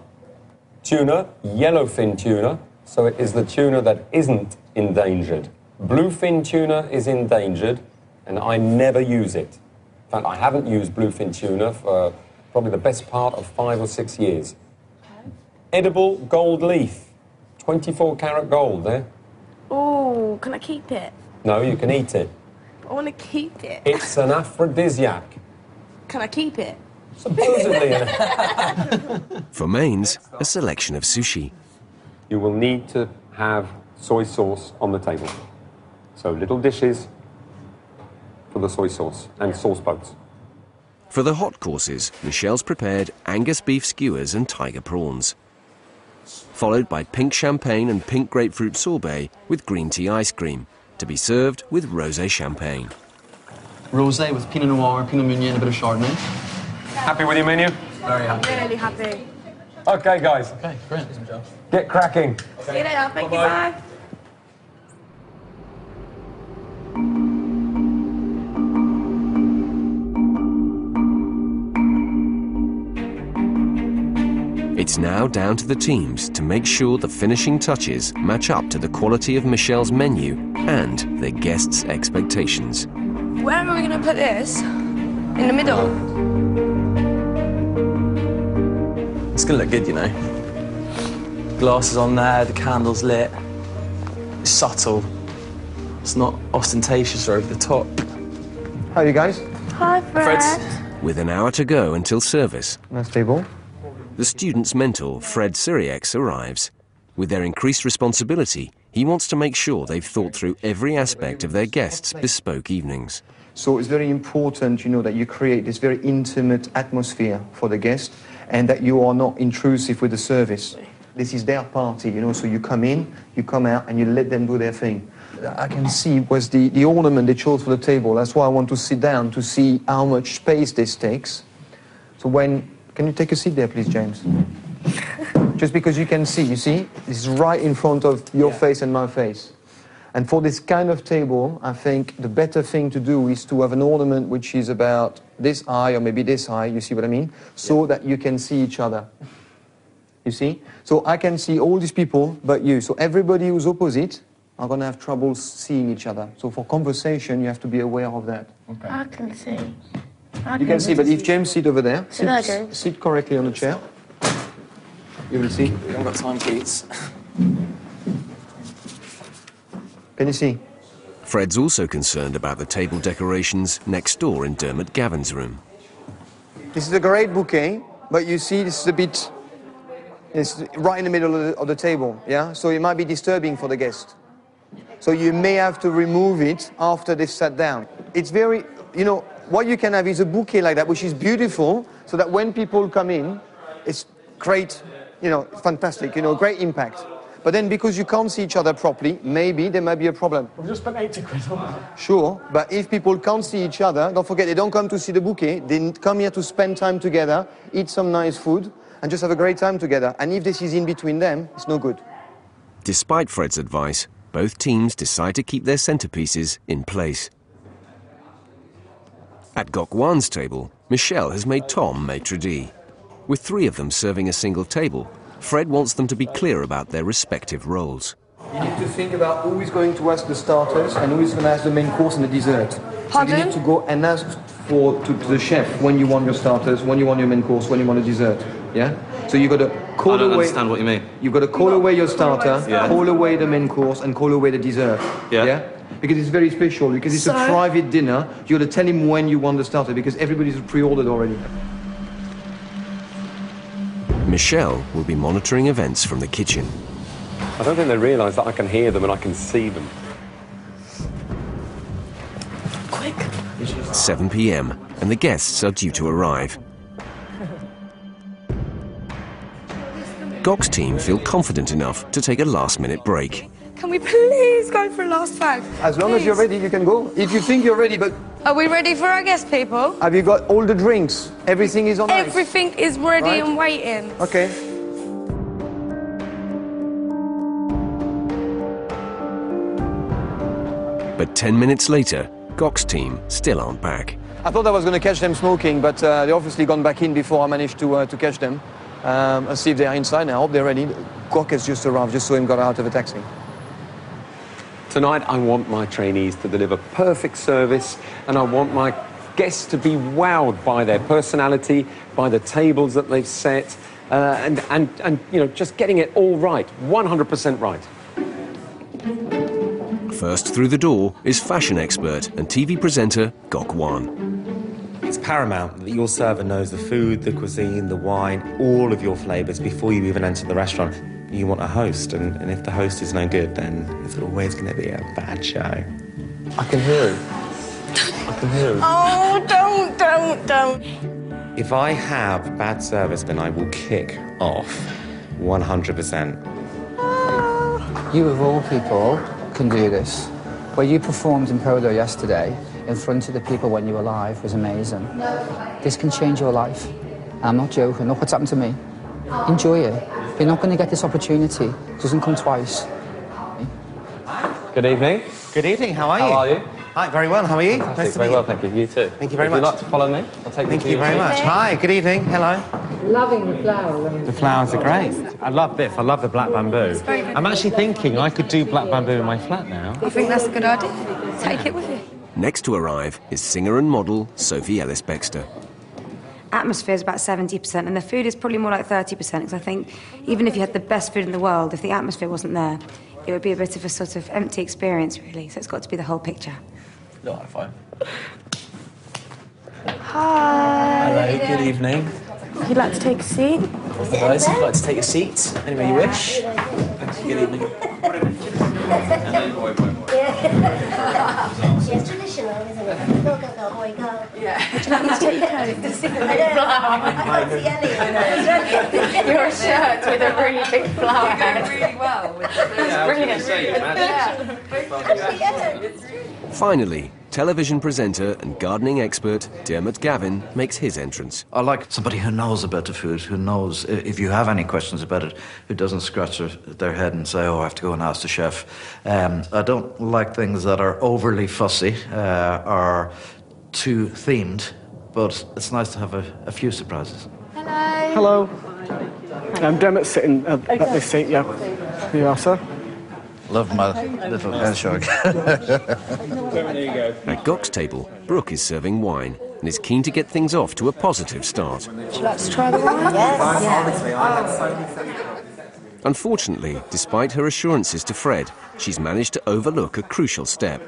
Speaker 2: tuna, yellowfin tuna, so it is the tuna that isn't endangered. Bluefin tuna is endangered, and I never use it. In fact, I haven't used bluefin tuna for probably the best part of 5 or 6 years. Edible gold leaf, 24-carat gold there.
Speaker 3: Oh, can I keep it?
Speaker 2: No, you can eat it.
Speaker 3: I want to keep it.
Speaker 2: It's an aphrodisiac.
Speaker 3: Can I keep it?
Speaker 2: Supposedly.
Speaker 1: For mains, a selection of sushi.
Speaker 2: You will need to have soy sauce on the table. So little dishes for the soy sauce and sauce boats.
Speaker 1: For the hot courses, Michelle's prepared Angus beef skewers and tiger prawns, followed by pink champagne and pink grapefruit sorbet with green tea ice cream, to be served with rosé champagne.
Speaker 21: Rosé with Pinot Noir, Pinot Meunier and a bit of Chardonnay.
Speaker 2: Happy with your menu?
Speaker 21: Very happy.
Speaker 3: Really happy.
Speaker 2: Okay, guys.
Speaker 21: Okay, great.
Speaker 2: Get cracking.
Speaker 3: See you later. Thank you. Bye.
Speaker 1: It's now down to the teams to make sure the finishing touches match up to the quality of Michelle's menu and their guests' expectations.
Speaker 3: Where are we going to put this? In the middle?
Speaker 14: It's going to look good, you know. Glasses on there, the candle's lit. It's subtle. It's not ostentatious or over the top.
Speaker 5: How are you guys?
Speaker 3: Hi, Fred.
Speaker 1: With an hour to go until service,
Speaker 5: Nice table.
Speaker 1: the student's mentor, Fred Siriex, arrives. With their increased responsibility, he wants to make sure they've thought through every aspect of their guests' bespoke evenings.
Speaker 6: So it's very important, you know, that you create this very intimate atmosphere for the guest and that you are not intrusive with the service. This is their party, you know, so you come in, you come out, and you let them do their thing. I can see was the ornament they chose for the table. That's why I want to sit down to see how much space this takes. So can you take a seat there, please, James? Just because you can see, you see? This is right in front of your face and my face. And for this kind of table, I think the better thing to do is to have an ornament which is about this high or maybe this high, you see what I mean? So that you can see each other. You see? So I can see all these people but you. So everybody who's opposite are going to have trouble seeing each other. So for conversation, you have to be aware of that.
Speaker 3: Okay. I can see.
Speaker 6: You can see, but if James sits over there,
Speaker 3: James.
Speaker 6: sit correctly on the chair. You will see.
Speaker 14: We haven't got time, Keats.
Speaker 6: Can you see?
Speaker 1: Fred's also concerned about the table decorations next door in Dermot Gavin's room.
Speaker 6: This is a great bouquet, but you see this is a bit... It's right in the middle of the table, yeah? So it might be disturbing for the guest. So you may have to remove it after they've sat down. It's very, you know, what you can have is a bouquet like that, which is beautiful, so that when people come in, it's great, you know, fantastic, you know, great impact. But then because you can't see each other properly, maybe there might be a problem.
Speaker 20: We've just spent 80 quid on that.
Speaker 6: Sure, but if people can't see each other, don't forget, they don't come to see the bouquet, they come here to spend time together, eat some nice food, and just have a great time together. And if this is in between them, it's no good.
Speaker 1: Despite Fred's advice, both teams decide to keep their centerpieces in place. At Gok Wan's table, Michelle has made Tom maitre d'. With 3 of them serving a single table, Fred wants them to be clear about their respective roles.
Speaker 6: You need to think about who is going to ask the starters and who is going to ask the main course and the dessert.
Speaker 3: Pardon?
Speaker 6: So you need to go and ask to the chef when you want your starters, when you want your main course, when you want a dessert. Yeah? So you've got to call away...
Speaker 7: I don't understand what you mean.
Speaker 6: You've got to call away your starter,
Speaker 7: Yeah.
Speaker 6: call away the main course, and call away the dessert.
Speaker 7: Yeah.
Speaker 6: Because it's very special, because it's a private dinner. You've got to tell him when you want the starter, because everybody's pre-ordered already.
Speaker 1: Michelle will be monitoring events from the kitchen.
Speaker 2: I don't think they realise that I can hear them and I can see them.
Speaker 3: Quick.
Speaker 1: 7 p.m. and the guests are due to arrive. Gok's team feel confident enough to take a last-minute break.
Speaker 3: Can we please go for a last fag?
Speaker 6: As long as you're ready, you can go. If you think you're ready, but...
Speaker 3: Are we ready for our guest, people?
Speaker 6: Have you got all the drinks? Everything is on ice?
Speaker 3: Everything is ready
Speaker 6: Right.
Speaker 3: and waiting.
Speaker 6: Okay.
Speaker 1: But 10 minutes later, Gok's team still aren't back.
Speaker 6: I thought I was going to catch them smoking, but they obviously gone back in before I managed to catch them. I'll see if they're inside now. I hope they're ready. Gok has just arrived, just saw him got out of a taxi.
Speaker 2: Tonight, I want my trainees to deliver perfect service, and I want my guests to be wowed by their personality, by the tables that they've set, and you know, just getting it all right, 100% right.
Speaker 1: First through the door is fashion expert and TV presenter Gok Wan.
Speaker 10: It's paramount that your server knows the food, the cuisine, the wine, all of your flavours before you even enter the restaurant. You want a host, and if the host is no good, then it's always going to be a bad show.
Speaker 21: I can hear it. I can hear it.
Speaker 19: Oh, don't.
Speaker 10: If I have bad service, then I will kick off 100%.
Speaker 8: You, of all people, can do this. Where you performed in Podo yesterday, in front of the people when you were live, was amazing. This can change your life. I'm not joking. Look what's happened to me. Enjoy it. You're not going to get this opportunity. It doesn't come twice.
Speaker 10: Good evening.
Speaker 21: Good evening, how are you?
Speaker 10: How are you?
Speaker 21: Hi, very well, how are you?
Speaker 10: Nice to very well, thank you. You too.
Speaker 21: Thank you very much.
Speaker 10: Would you like to follow me? I'll take
Speaker 21: Thank you very much. Hi, good evening, hello.
Speaker 22: Loving the flowers.
Speaker 10: The flowers are great. I love Biff, I love the black bamboo. I'm actually thinking I could do black bamboo in my flat now.
Speaker 3: I think that's a good idea. Take it with you.
Speaker 1: Next to arrive is singer and model Sophie Ellis-Bextor.
Speaker 11: Atmosphere is about 70%, and the food is probably more like 30%, because I think even if you had the best food in the world, if the atmosphere wasn't there, it would be a bit of a sort of empty experience, really. So it's got to be the whole picture.
Speaker 14: No, I'm fine.
Speaker 3: Hi.
Speaker 14: Hello, good evening.
Speaker 3: You'd like to take a seat?
Speaker 14: Guys, if you'd like to take a seat, anywhere you wish. Good evening.
Speaker 22: It's traditional, isn't it? Go, go, go, boy, go. Yeah.
Speaker 3: Would you like me to take your coat?
Speaker 22: To see the big flower.
Speaker 4: Your shirt with a really big flower.
Speaker 22: You're going really well.
Speaker 4: Brilliant.
Speaker 1: Finally, television presenter and gardening expert Dermot Gavin makes his entrance.
Speaker 23: I like somebody who knows about the food, who knows if you have any questions about it, who doesn't scratch their head and say, oh, I have to go and ask the chef. I don't like things that are overly fussy or too themed, but it's nice to have a few surprises.
Speaker 19: Hello.
Speaker 18: Hello. Dermot sitting at this seat, yeah. Here you are, sir.
Speaker 23: Love my little hedgehog.
Speaker 1: At Gok's table, Brooke is serving wine and is keen to get things off to a positive start.
Speaker 3: Would you like to try the wine?
Speaker 1: Yes. Unfortunately, despite her assurances to Fred, she's managed to overlook a crucial step.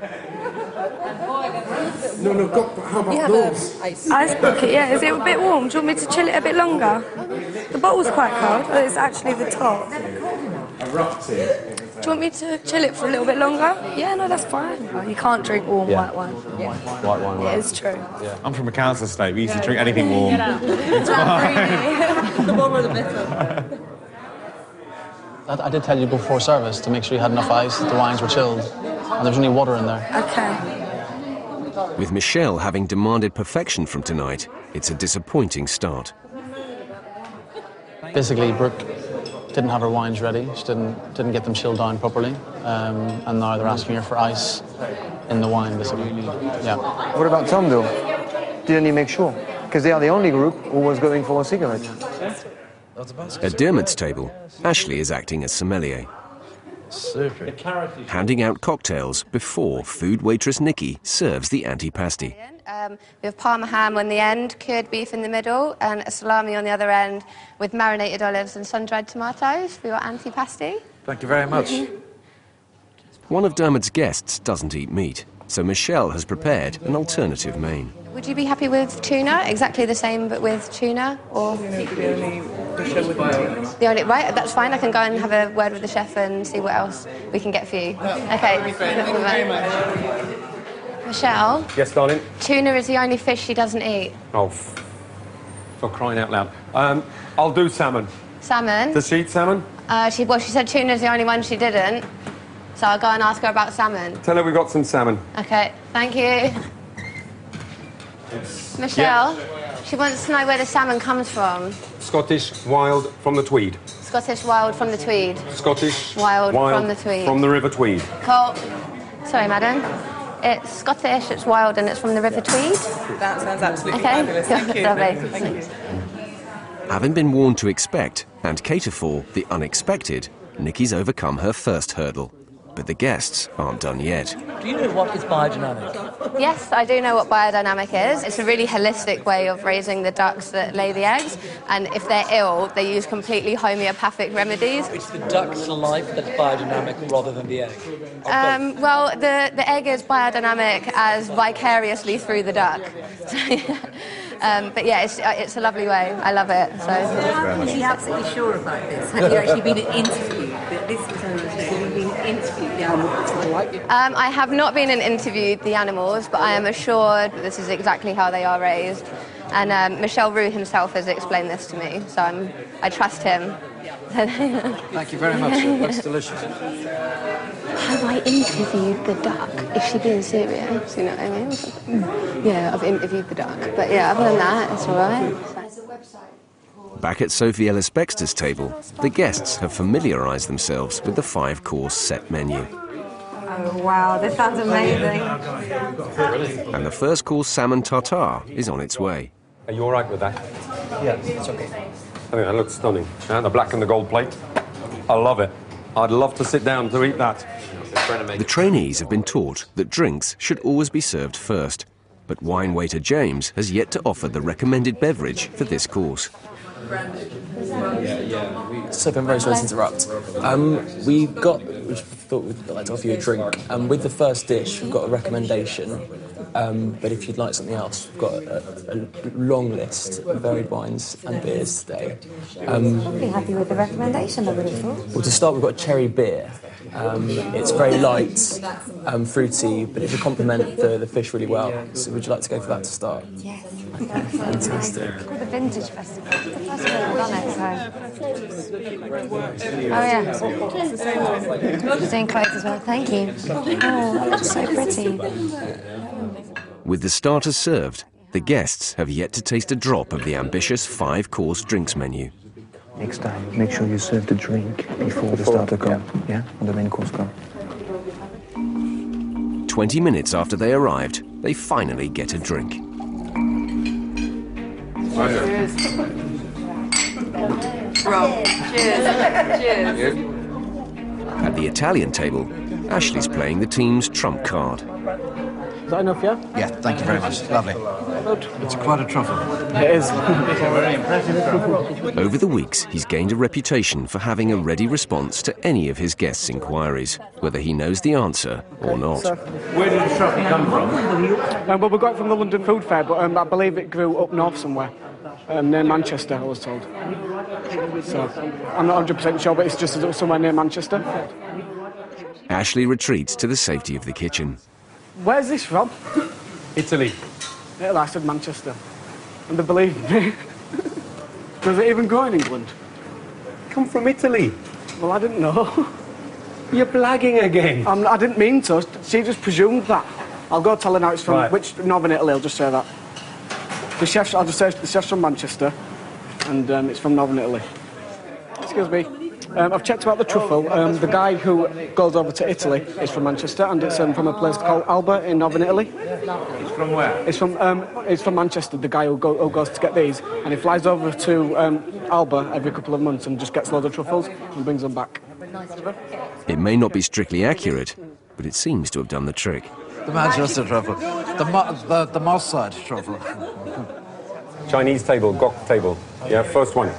Speaker 5: No, how about those?
Speaker 3: Ice bucket, yeah. Is it a bit warm? Do you want me to chill it a bit longer? The bottle's quite cold, but it's actually the top.
Speaker 2: Erupted.
Speaker 3: Do you want me to chill it for a little bit longer? Yeah, no, that's fine. Oh, you can't drink warm white wine. Yeah.
Speaker 10: White wine,
Speaker 3: Yeah, it's true.
Speaker 10: Yeah. I'm from a council estate. We used to drink anything warm. It's fine.
Speaker 22: The warmer the better.
Speaker 21: I did tell you before service to make sure you had enough ice, that the wines were chilled, and there's only water in there.
Speaker 3: Okay.
Speaker 1: With Michelle having demanded perfection from tonight, it's a disappointing start.
Speaker 21: Basically, Brooke didn't have her wines ready. She didn't get them chilled down properly, and now they're asking her for ice in the wine, basically. Yeah.
Speaker 6: What about Tom, though? Didn't he make sure? Because they are the only group who was going for a cigarette.
Speaker 1: At Dermot's table, Ashley is acting as sommelier,
Speaker 23: Super.
Speaker 1: handing out cocktails before food waitress Nikki serves the antipasti.
Speaker 4: We have parma ham on the end, cured beef in the middle, and a salami on the other end with marinated olives and sun-dried tomatoes for your antipasti.
Speaker 23: Thank you very much.
Speaker 1: One of Dermot's guests doesn't eat meat, so Michelle has prepared an alternative main.
Speaker 4: Would you be happy with tuna? Exactly the same, but with tuna? Or the only right? That's fine. I can go and have a word with the chef and see what else we can get for you. Okay. Michelle?
Speaker 2: Yes, darling?
Speaker 4: Tuna is the only fish she doesn't eat.
Speaker 2: Oh, for crying out loud. I'll do salmon.
Speaker 4: Salmon?
Speaker 2: Does she eat salmon?
Speaker 4: She said tuna is the only one she didn't. So I'll go and ask her about salmon.
Speaker 2: Tell her we got some salmon.
Speaker 4: Okay, thank you. Michelle, she wants to know where the salmon comes from.
Speaker 2: Scottish wild from the Tweed.
Speaker 4: Scottish wild from the Tweed.
Speaker 2: Scottish
Speaker 4: wild from the Tweed.
Speaker 2: From the River Tweed.
Speaker 4: Cool. Sorry, madam. It's Scottish, it's wild, and it's from the River Tweed.
Speaker 9: That sounds absolutely
Speaker 4: Okay.
Speaker 9: fabulous. Thank you.
Speaker 4: Lovely.
Speaker 9: Thank you.
Speaker 1: Having been warned to expect and cater for the unexpected, Nikki's overcome her first hurdle. But the guests aren't done yet.
Speaker 9: Do you know what is biodynamic?
Speaker 4: Yes, I do know what biodynamic is. It's a really holistic way of raising the ducks that lay the eggs, and if they're ill, they use completely homeopathic remedies.
Speaker 9: It's the duck's life that's biodynamic rather than the egg.
Speaker 4: Well, the egg is biodynamic as vicariously through the duck. But yeah, it's a lovely way. I love it. So.
Speaker 12: Are you absolutely sure about this? Have you actually been interviewed? Have you been interviewed the animals?
Speaker 4: I have not been and interviewed the animals, but I am assured this is exactly how they are raised. And Michel Roux himself has explained this to me, so I trust him.
Speaker 9: Thank you very much. It looks delicious.
Speaker 4: Have I interviewed the duck? Is she being serious? You know what I mean? Yeah, I've interviewed the duck. But yeah, other than that, it's all right.
Speaker 1: Back at Sophie Ellis-Bextor's table, the guests have familiarised themselves with the 5-course set menu.
Speaker 11: Oh, wow, this sounds amazing.
Speaker 1: And the first course salmon tartare is on its way.
Speaker 2: Are you all right with that?
Speaker 9: Yeah, it's okay.
Speaker 2: I think that looks stunning. And the black and the gold plate. I love it. I'd love to sit down to eat that.
Speaker 1: The trainees have been taught that drinks should always be served first, but wine waiter James has yet to offer the recommended beverage for this course.
Speaker 14: So I'm very sorry to interrupt. We thought we'd like to offer you a drink. With the first dish, we've got a recommendation. But if you'd like something else, we've got a long list of varied wines and beers today.
Speaker 11: I'd be happy with the recommendation, I would have thought.
Speaker 14: Well, to start, we've got a cherry beer. It's very light, fruity, but it will complement the fish really well. So would you like to go for that to start?
Speaker 11: Yes.
Speaker 14: Fantastic.
Speaker 11: It's called the Vintage Festival. It's the first time I've done it, so... Oh, yeah. Interesting clothes as well. Thank you. Oh, that looks so pretty.
Speaker 1: With the starters served, the guests have yet to taste a drop of the ambitious 5-course drinks menu.
Speaker 6: Next time, make sure you serve the drink before the starter comes, yeah? Or the main course comes.
Speaker 1: 20 minutes after they arrived, they finally get a drink.
Speaker 12: Cheers. Rob. Cheers. Cheers.
Speaker 1: At the Italian table, Ashley's playing the team's trump card.
Speaker 18: Is that enough, yeah?
Speaker 21: Yeah, thank you very much. Lovely. It's quite a truffle.
Speaker 18: It is.
Speaker 21: Very impressive.
Speaker 1: Over the weeks, he's gained a reputation for having a ready response to any of his guests' inquiries, whether he knows the answer or not.
Speaker 18: Where did the truffle come from? Well, we got it from the London Food Fair, but I believe it grew up north somewhere, near Manchester, I was told. So I'm not 100% sure, but it's just somewhere near Manchester.
Speaker 1: Ashley retreats to the safety of the kitchen.
Speaker 18: Where's this from?
Speaker 2: Italy.
Speaker 18: Yeah, I said Manchester. And they believe me. Does it even grow in England?
Speaker 2: Come from Italy.
Speaker 18: Well, I didn't know.
Speaker 2: You're blagging again.
Speaker 18: I didn't mean to. She just presumed that. I'll go tell her now it's from which northern Italy. I'll just say that. I'll just say the chef's from Manchester, and it's from northern Italy. Excuse me. I've checked about the truffle. The guy who goes over to Italy is from Manchester, and it's from a place called Alba in northern Italy.
Speaker 2: It's from where?
Speaker 18: It's from Manchester. The guy who goes to get these, and he flies over to Alba every couple of months and just gets loads of truffles and brings them back.
Speaker 1: It may not be strictly accurate, but it seems to have done the trick.
Speaker 21: The Manchester truffle. The Moss side truffle.
Speaker 2: Chinese table, gok table. Yeah, first one.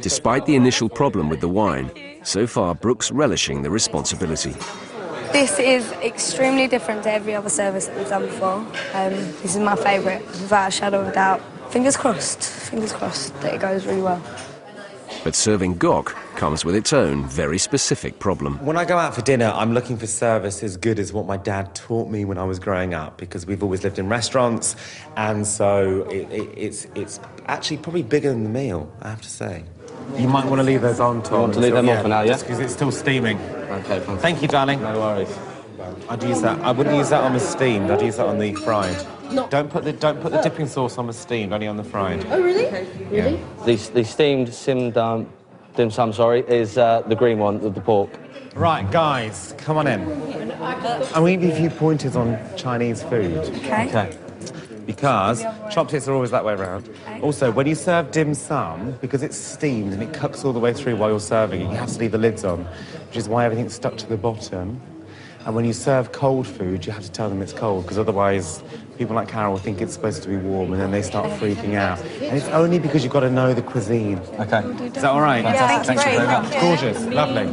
Speaker 1: Despite the initial problem with the wine, so far Brooke's relishing the responsibility.
Speaker 3: This is extremely different to every other service that we've done before. This is my favourite, without a shadow of a doubt. Fingers crossed that it goes really well.
Speaker 1: But serving gok comes with its own very specific problem.
Speaker 10: When I go out for dinner, I'm looking for service as good as what my dad taught me when I was growing up, because we've always lived in restaurants, and so it's actually probably bigger than the meal, I have to say. You might want to leave those on, Tom.
Speaker 7: You want to leave them on for now, yeah?
Speaker 10: Because it's still steaming.
Speaker 7: Okay, fantastic.
Speaker 10: Thank you, darling.
Speaker 7: No worries.
Speaker 10: I'd use that. I wouldn't use that on the steamed. I'd use that on the fried. No. Don't put the dipping sauce on the steamed. Only on the fried.
Speaker 12: Oh really?
Speaker 10: Yeah.
Speaker 12: Really?
Speaker 7: The steamed dim sum, is the green one with the pork.
Speaker 10: Right, guys, come on in. I'm going to give you pointers on Chinese food.
Speaker 3: Okay.
Speaker 10: Because chopsticks are always that way around. Also, when you serve dim sum, because it's steamed and it cooks all the way through while you're serving it, you have to leave the lids on, which is why everything's stuck to the bottom. And when you serve cold food, you have to tell them it's cold, because otherwise people like Carol will think it's supposed to be warm and then they start freaking out. And it's only because you've got to know the cuisine. Okay. Is that all right?
Speaker 3: Yeah, thank you very much.
Speaker 10: Gorgeous. Lovely.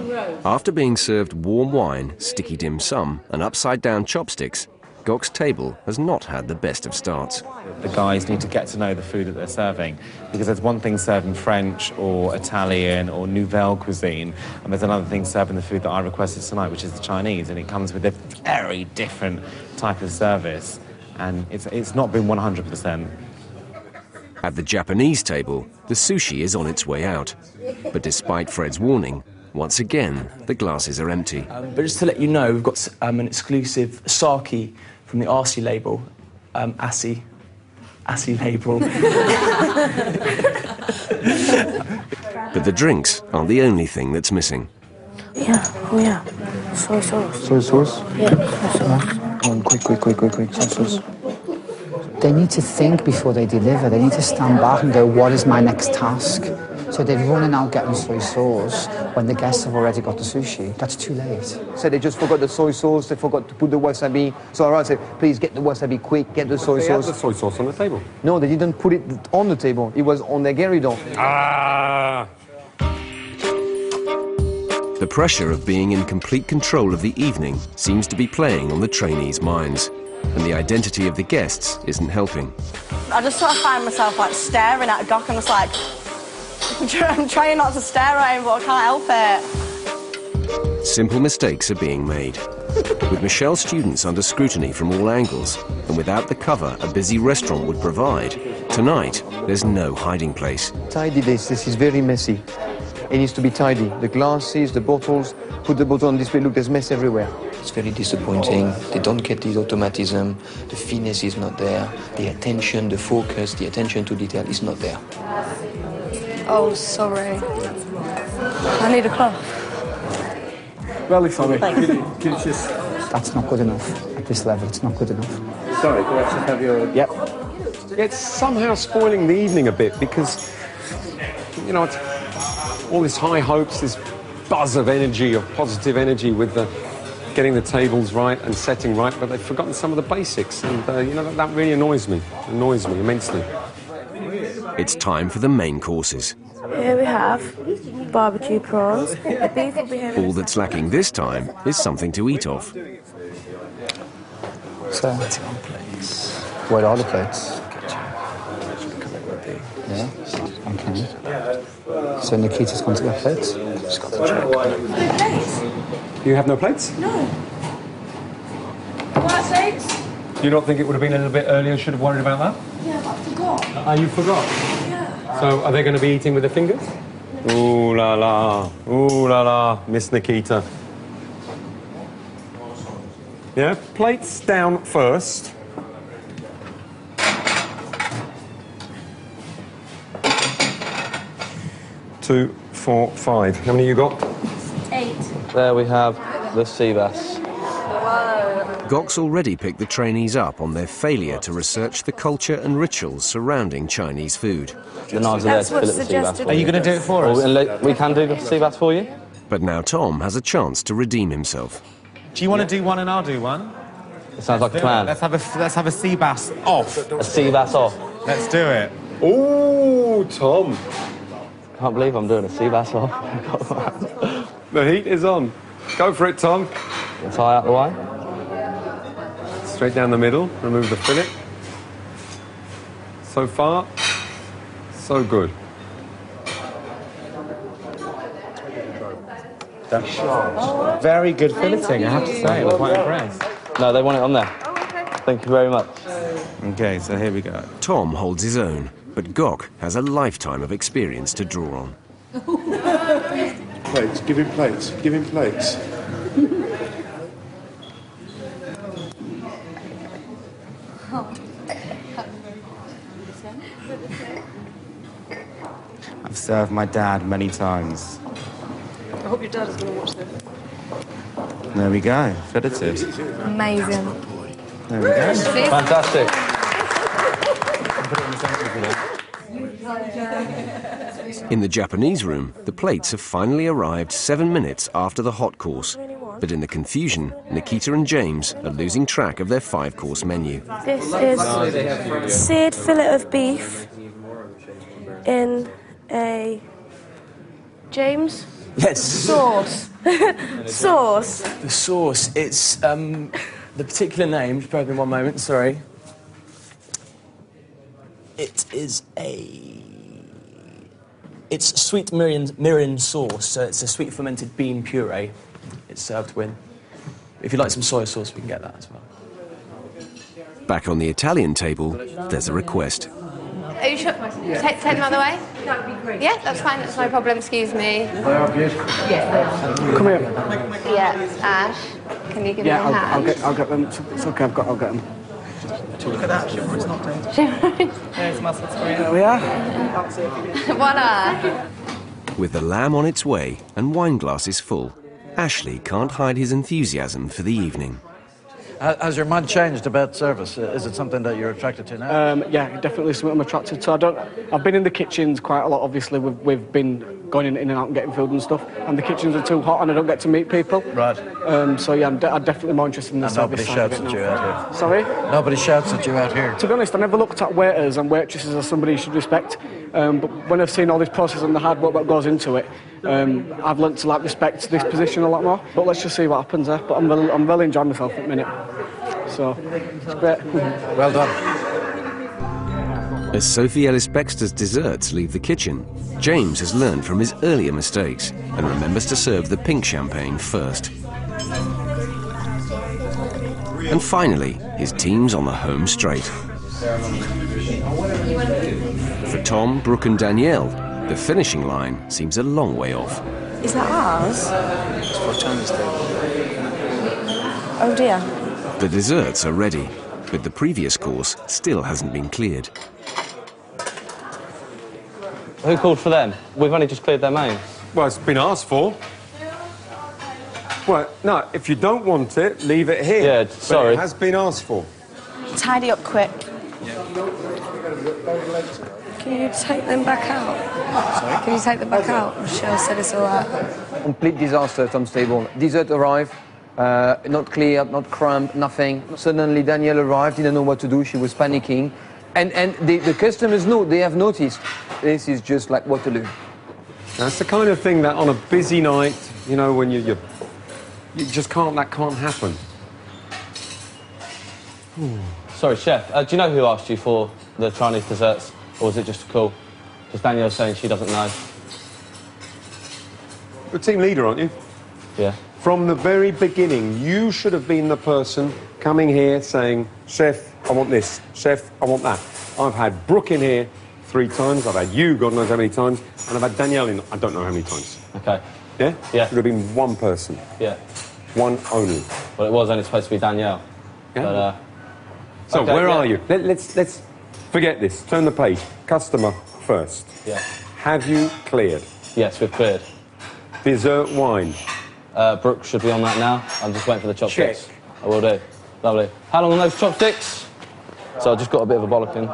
Speaker 1: After being served warm wine, sticky dim sum, and upside-down chopsticks, Gok's table has not had the best of starts.
Speaker 10: The guys need to get to know the food that they're serving, because there's one thing serving French or Italian or Nouvelle cuisine, and there's another thing serving the food that I requested tonight, which is the Chinese, and it comes with a very different type of service, and it's not been 100%.
Speaker 1: At the Japanese table, the sushi is on its way out. But despite Fred's warning, once again, the glasses are empty.
Speaker 14: But just to let you know, we've got an exclusive sake from the RC label, ASI label.
Speaker 1: But the drinks aren't the only thing that's missing.
Speaker 3: Yeah, oh yeah. Soy sauce.
Speaker 6: Soy sauce?
Speaker 3: Yeah, soy sauce.
Speaker 6: Quick. Soy sauce.
Speaker 8: They need to think before they deliver. They need to stand back and go, what is my next task? So they're running out getting soy sauce when the guests have already got the sushi. That's too late.
Speaker 6: So they just forgot the soy sauce, they forgot to put the wasabi. So I said, please get the wasabi quick, get the soy sauce.
Speaker 2: They had the soy sauce on the table.
Speaker 6: No, they didn't put it on the table. It was on their gueridon.
Speaker 2: Ah!
Speaker 1: The pressure of being in complete control of the evening seems to be playing on the trainees' minds, and the identity of the guests isn't helping.
Speaker 19: I just sort of find myself like staring at Gok and it's like, I'm trying not to stare at him, but I can't help it.
Speaker 1: Simple mistakes are being made. With Michelle's students under scrutiny from all angles, and without the cover a busy restaurant would provide, tonight there's no hiding place.
Speaker 6: Tidy this is very messy. It needs to be tidy. The glasses, the bottles, put the bottle on display. Look, there's mess everywhere. It's very disappointing. They don't get the automatism. The finesse is not there. The attention, the focus, the attention to detail is not there.
Speaker 3: Oh, sorry. I need a cloth.
Speaker 18: Really sorry.
Speaker 8: That's not good enough at this level. It's not good enough.
Speaker 2: Sorry, can I just have your... Yep. It's somehow spoiling the evening a bit because, you know, it's all this high hopes, this buzz of energy, of positive energy with the getting the tables right and setting right, but they've forgotten some of the basics, and, you know, that really annoys me immensely.
Speaker 1: It's time for the main courses.
Speaker 3: Here we have barbecue prawns. The beef will be here.
Speaker 1: All that's lacking this time is something to eat off.
Speaker 8: So, what are the plates? Yeah, okay. So Nikita's gone to get plates? She's got the check.
Speaker 2: You have no plates?
Speaker 3: No. What plates?
Speaker 2: Do you not think it would have been a little bit earlier and should have worried about that?
Speaker 3: Yeah, but I forgot.
Speaker 2: You forgot?
Speaker 3: Yeah.
Speaker 2: So are they going to be eating with their fingers? Ooh la la, Miss Nikita. Yeah, plates down first. Two, 4, 5. How many you got?
Speaker 3: 8.
Speaker 7: There we have the sea bass.
Speaker 1: Gok's already picked the trainees up on their failure to research the culture and rituals surrounding Chinese food.
Speaker 7: The knives are there to fill it with sea bass.
Speaker 10: Are you going to do it for us?
Speaker 7: We can do the sea bass for you.
Speaker 1: But now Tom has a chance to redeem himself.
Speaker 10: Do you want to do one and I'll do one?
Speaker 7: It sounds like a plan.
Speaker 10: Let's have a sea bass off.
Speaker 7: A sea bass off.
Speaker 10: Let's do it.
Speaker 2: Ooh, Tom.
Speaker 7: Can't believe I'm doing a sea bass off.
Speaker 2: The heat is on. Go for it, Tom.
Speaker 7: Tie out the way.
Speaker 2: Straight down the middle. Remove the fillet. So far, so good.
Speaker 10: Very good filleting, I have to say. I'm quite impressed.
Speaker 7: No, they want it on there. Thank you very much.
Speaker 10: Okay, so here we go.
Speaker 1: Tom holds his own, but Gok has a lifetime of experience to draw on.
Speaker 5: Plates, give him plates, give him plates.
Speaker 10: I've served my dad many times.
Speaker 3: I hope your dad is going to watch this.
Speaker 10: There we go. Federative.
Speaker 3: Amazing.
Speaker 10: There we go.
Speaker 7: Fantastic.
Speaker 1: In the Japanese room, the plates have finally arrived 7 minutes after the hot course. But in the confusion, Nikita and James are losing track of their 5-course menu.
Speaker 19: This is seared fillet of beef in a... James?
Speaker 14: Yes.
Speaker 19: Sauce. Sauce.
Speaker 14: The sauce, it's the particular name, just bear with me one moment, sorry. It's sweet mirin sauce, so it's a sweet fermented bean puree. It's served with. If you like some soy sauce, we can get that as well.
Speaker 1: Back on the Italian table, there's a request.
Speaker 4: Are you sure? Take them out of the way? That would be great. Yeah, that's fine, that's no problem, excuse me.
Speaker 18: Come here.
Speaker 4: Yeah, Ash, can you give me a hand?
Speaker 18: I'll get them. It's okay, I'll get them.
Speaker 9: Look at that, Shimmer's not tainted. There's muscle screen.
Speaker 18: There we are.
Speaker 4: Voila.
Speaker 1: With the lamb on its way and wine glasses full, Ashley can't hide his enthusiasm for the evening.
Speaker 21: Has your mind changed about service? Is it something that you're attracted to now?
Speaker 18: Yeah, definitely something I'm attracted to. I've been in the kitchens quite a lot, obviously. We've been going in and out and getting food and stuff, and the kitchens are too hot and I don't get to meet people.
Speaker 21: Right.
Speaker 18: So yeah, I'm definitely more interested in the service side of it now.
Speaker 21: Nobody shouts at you out here?
Speaker 18: Sorry?
Speaker 21: Nobody shouts at you out here?
Speaker 18: To be honest, I never looked at waiters and waitresses as somebody you should respect. But when I've seen all this process and the hard work that goes into it, I've learnt to respect this position a lot more. But let's just see what happens there. But I'm really enjoying myself at the minute. So, it's great.
Speaker 21: Well done.
Speaker 1: As Sophie Ellis-Bextor's desserts leave the kitchen, James has learned from his earlier mistakes and remembers to serve the pink champagne first. And finally, his team's on the home straight. For Tom, Brooke and Danielle, the finishing line seems a long way off.
Speaker 19: Is that ours?
Speaker 14: It's for Chinese table.
Speaker 19: Oh dear.
Speaker 1: The desserts are ready, but the previous course still hasn't been cleared.
Speaker 7: Who called for them? We've only just cleared their main.
Speaker 2: Well, it's been asked for. Well, no, if you don't want it, leave it here.
Speaker 7: Yeah, sorry.
Speaker 2: But it has been asked for.
Speaker 19: Tidy up quick.
Speaker 3: Can you take them back out? Sorry? Can you take them back out? Michelle said it's all right.
Speaker 13: Complete disaster at Tom's table. Dessert arrived, not clear, not crumb, nothing. Suddenly Danielle arrived, didn't know what to do, she was panicking. And the customers know, they have noticed. This is just like Waterloo.
Speaker 2: That's the kind of thing that on a busy night, you know, when you just can't, that can't happen.
Speaker 7: Sorry, Chef, do you know who asked you for the Chinese desserts? Or was it just a call? Just Danielle saying she doesn't know.
Speaker 2: You're a team leader, aren't you?
Speaker 7: Yeah.
Speaker 2: From the very beginning, you should have been the person coming here saying, Chef, I want this. Chef, I want that. I've had Brooke in here 3 times. I've had you, God knows how many times. And I've had Danielle in, I don't know how many times.
Speaker 7: Okay.
Speaker 2: Yeah?
Speaker 7: Yeah.
Speaker 2: Should have been one person.
Speaker 7: Yeah.
Speaker 2: One only.
Speaker 7: Well, it was only supposed to be Danielle.
Speaker 2: Yeah.
Speaker 7: But,
Speaker 2: so,
Speaker 7: okay,
Speaker 2: where
Speaker 7: yeah.
Speaker 2: are you? Let's forget this. Turn the page. Customer first.
Speaker 7: Yeah.
Speaker 2: Have you cleared?
Speaker 7: Yes, we've cleared.
Speaker 2: Dessert wine.
Speaker 7: Brooke should be on that now. I'm just waiting for the chopsticks.
Speaker 2: Check.
Speaker 7: I will do. Lovely. How long on those chopsticks? So I just got a bit of a bollocking,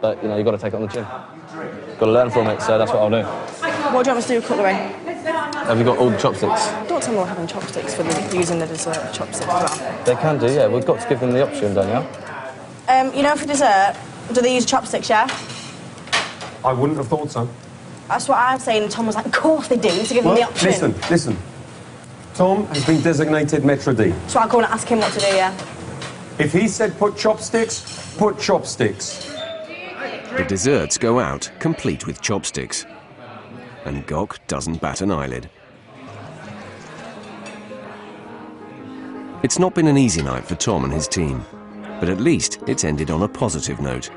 Speaker 7: but you know, you've got to take it on the chin. Got to learn from it, so that's what I'll do.
Speaker 19: What do you want us to do with cutlery?
Speaker 7: Have you got all the chopsticks?
Speaker 19: Don't tell me we're having chopsticks for using the dessert chopsticks as well.
Speaker 7: They can do, yeah. We've got to give them the option, Danielle.
Speaker 19: You know, for dessert, do they use chopsticks, yeah?
Speaker 2: I wouldn't have thought so.
Speaker 19: That's what I'm saying, and Tom was like, of course they do, to give them the option.
Speaker 2: Listen. Tom has been designated Maître D'.
Speaker 19: So I'll go and ask him what to do, yeah?
Speaker 2: If he said put chopsticks, put chopsticks.
Speaker 1: The desserts go out, complete with chopsticks. And Gok doesn't bat an eyelid. It's not been an easy night for Tom and his team, but at least it's ended on a positive note.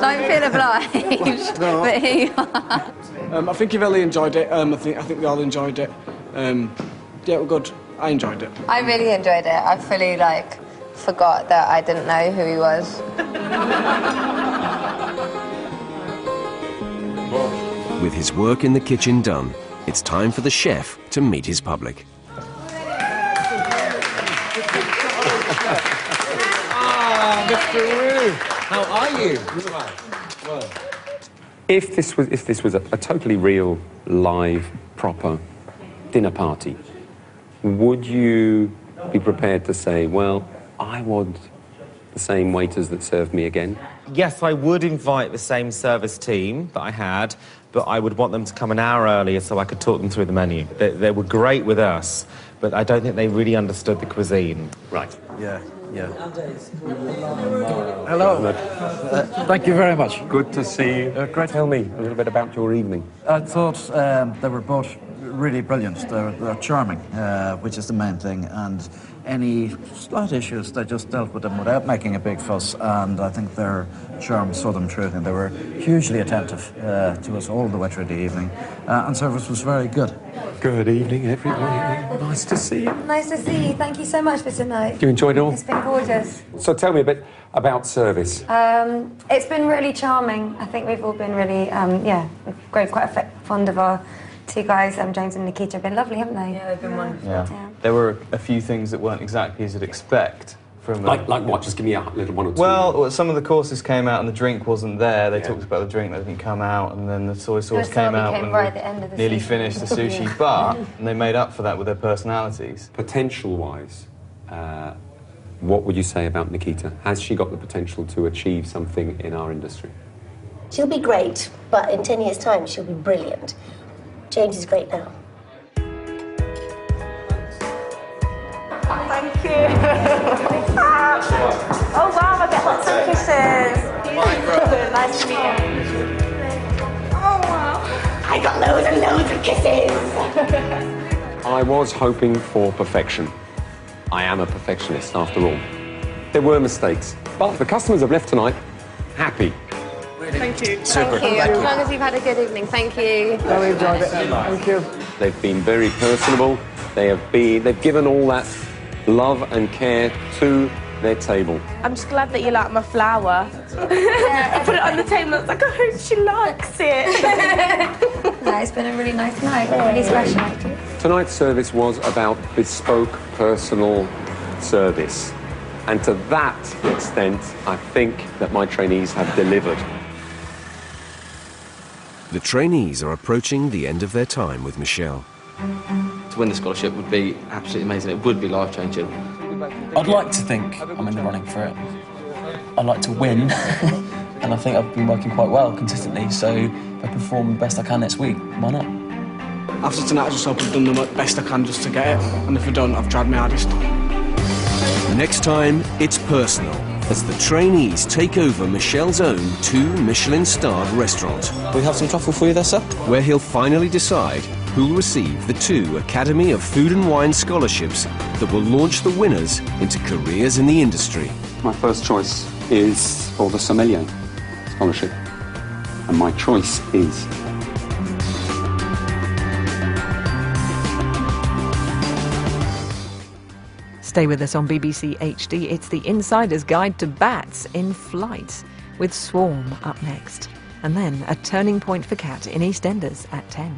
Speaker 4: Don't feel obliged,
Speaker 18: No.
Speaker 4: but here you are.
Speaker 18: I think you've really enjoyed it. I think we all enjoyed it. Yeah, we're good. I enjoyed it.
Speaker 4: I really enjoyed it. I fully, forgot that I didn't know who he was.
Speaker 1: With his work in the kitchen done, it's time for the chef to meet his public.
Speaker 2: Mr. Wu, how are you? If this was a totally real, live, proper dinner party, would you be prepared to say, well, I want the same waiters that served me again?
Speaker 10: Yes, I would invite the same service team that I had, but I would want them to come an hour earlier so I could talk them through the menu. They were great with us, but I don't think they really understood the cuisine.
Speaker 2: Right.
Speaker 15: Yeah. Hello. Thank you very much.
Speaker 2: Good to see you. Great. Tell me a little bit about your evening.
Speaker 15: I thought they were both really brilliant. They're charming, which is the main thing. And any slight issues, they just dealt with them without making a big fuss. And I think their charm saw them through. And they were hugely attentive to us all the way through the evening. And service was very good.
Speaker 2: Good evening, everybody. Nice to see you.
Speaker 11: Nice to see you. Thank you so much for tonight.
Speaker 2: You enjoyed it all?
Speaker 11: It's been gorgeous.
Speaker 2: So tell me a bit about service.
Speaker 11: It's been really charming. I think we've all been really, we've grown quite fond of our two guys, James and Nikita. Have been lovely, haven't they?
Speaker 3: Yeah, they've been wonderful.
Speaker 16: Yeah. There were a few things that weren't exactly as you'd expect. From
Speaker 2: like what? Just give me a little one or two.
Speaker 16: Well, some of the courses came out and the drink wasn't there. They talked about the drink that didn't come out, and then the soy sauce came out when
Speaker 11: right at the end of the
Speaker 16: nearly
Speaker 11: sushi.
Speaker 16: finished the sushi.
Speaker 11: Yeah.
Speaker 16: But and they made up for that with their personalities.
Speaker 2: Potential-wise, what would you say about Nikita? Has she got the potential to achieve something in our industry?
Speaker 22: She'll be great, but in 10 years' time, she'll be brilliant. James is great now.
Speaker 19: Thank you. Oh wow, I get lots of kisses. Nice to meet you. Oh wow. I got loads and loads of kisses.
Speaker 2: I was hoping for perfection. I am a perfectionist, after all. There were mistakes, but the customers have left tonight happy.
Speaker 19: Thank you.
Speaker 2: Super.
Speaker 4: Thank you. As long as you've had a good evening, thank you.
Speaker 5: Really enjoyed it. Thank you.
Speaker 2: They've been very personable. They've given all that love and care to their table.
Speaker 19: I'm just glad that you like my flower. I put it on the table. I was like, I hope she likes it.
Speaker 11: No, it's been a really nice night. Really special.
Speaker 2: Tonight's service was about bespoke, personal service. And to that extent, I think that my trainees have delivered.
Speaker 1: The trainees are approaching the end of their time with Michelle.
Speaker 7: To win the scholarship would be absolutely amazing. It would be life-changing.
Speaker 14: I'd like to think I'm in the running for it. I'd like to win, and I think I've been working quite well consistently, so if I perform the best I can next week, why not?
Speaker 18: After tonight, I just hope I've done the best I can just to get it, and if I don't, I've tried my hardest.
Speaker 1: Next time, it's personal, as the trainees take over Michel's own 2 Michelin-starred restaurant.
Speaker 14: We have some truffle for you there, sir?
Speaker 1: Where he'll finally decide who'll receive the 2 Academy of Food and Wine scholarships that will launch the winners into careers in the industry.
Speaker 2: My first choice is for the sommelier scholarship, and my choice is...
Speaker 17: Stay with us on BBC HD. It's the Insider's Guide to Bats in Flight, with Swarm up next. And then a turning point for Cat in EastEnders at 10.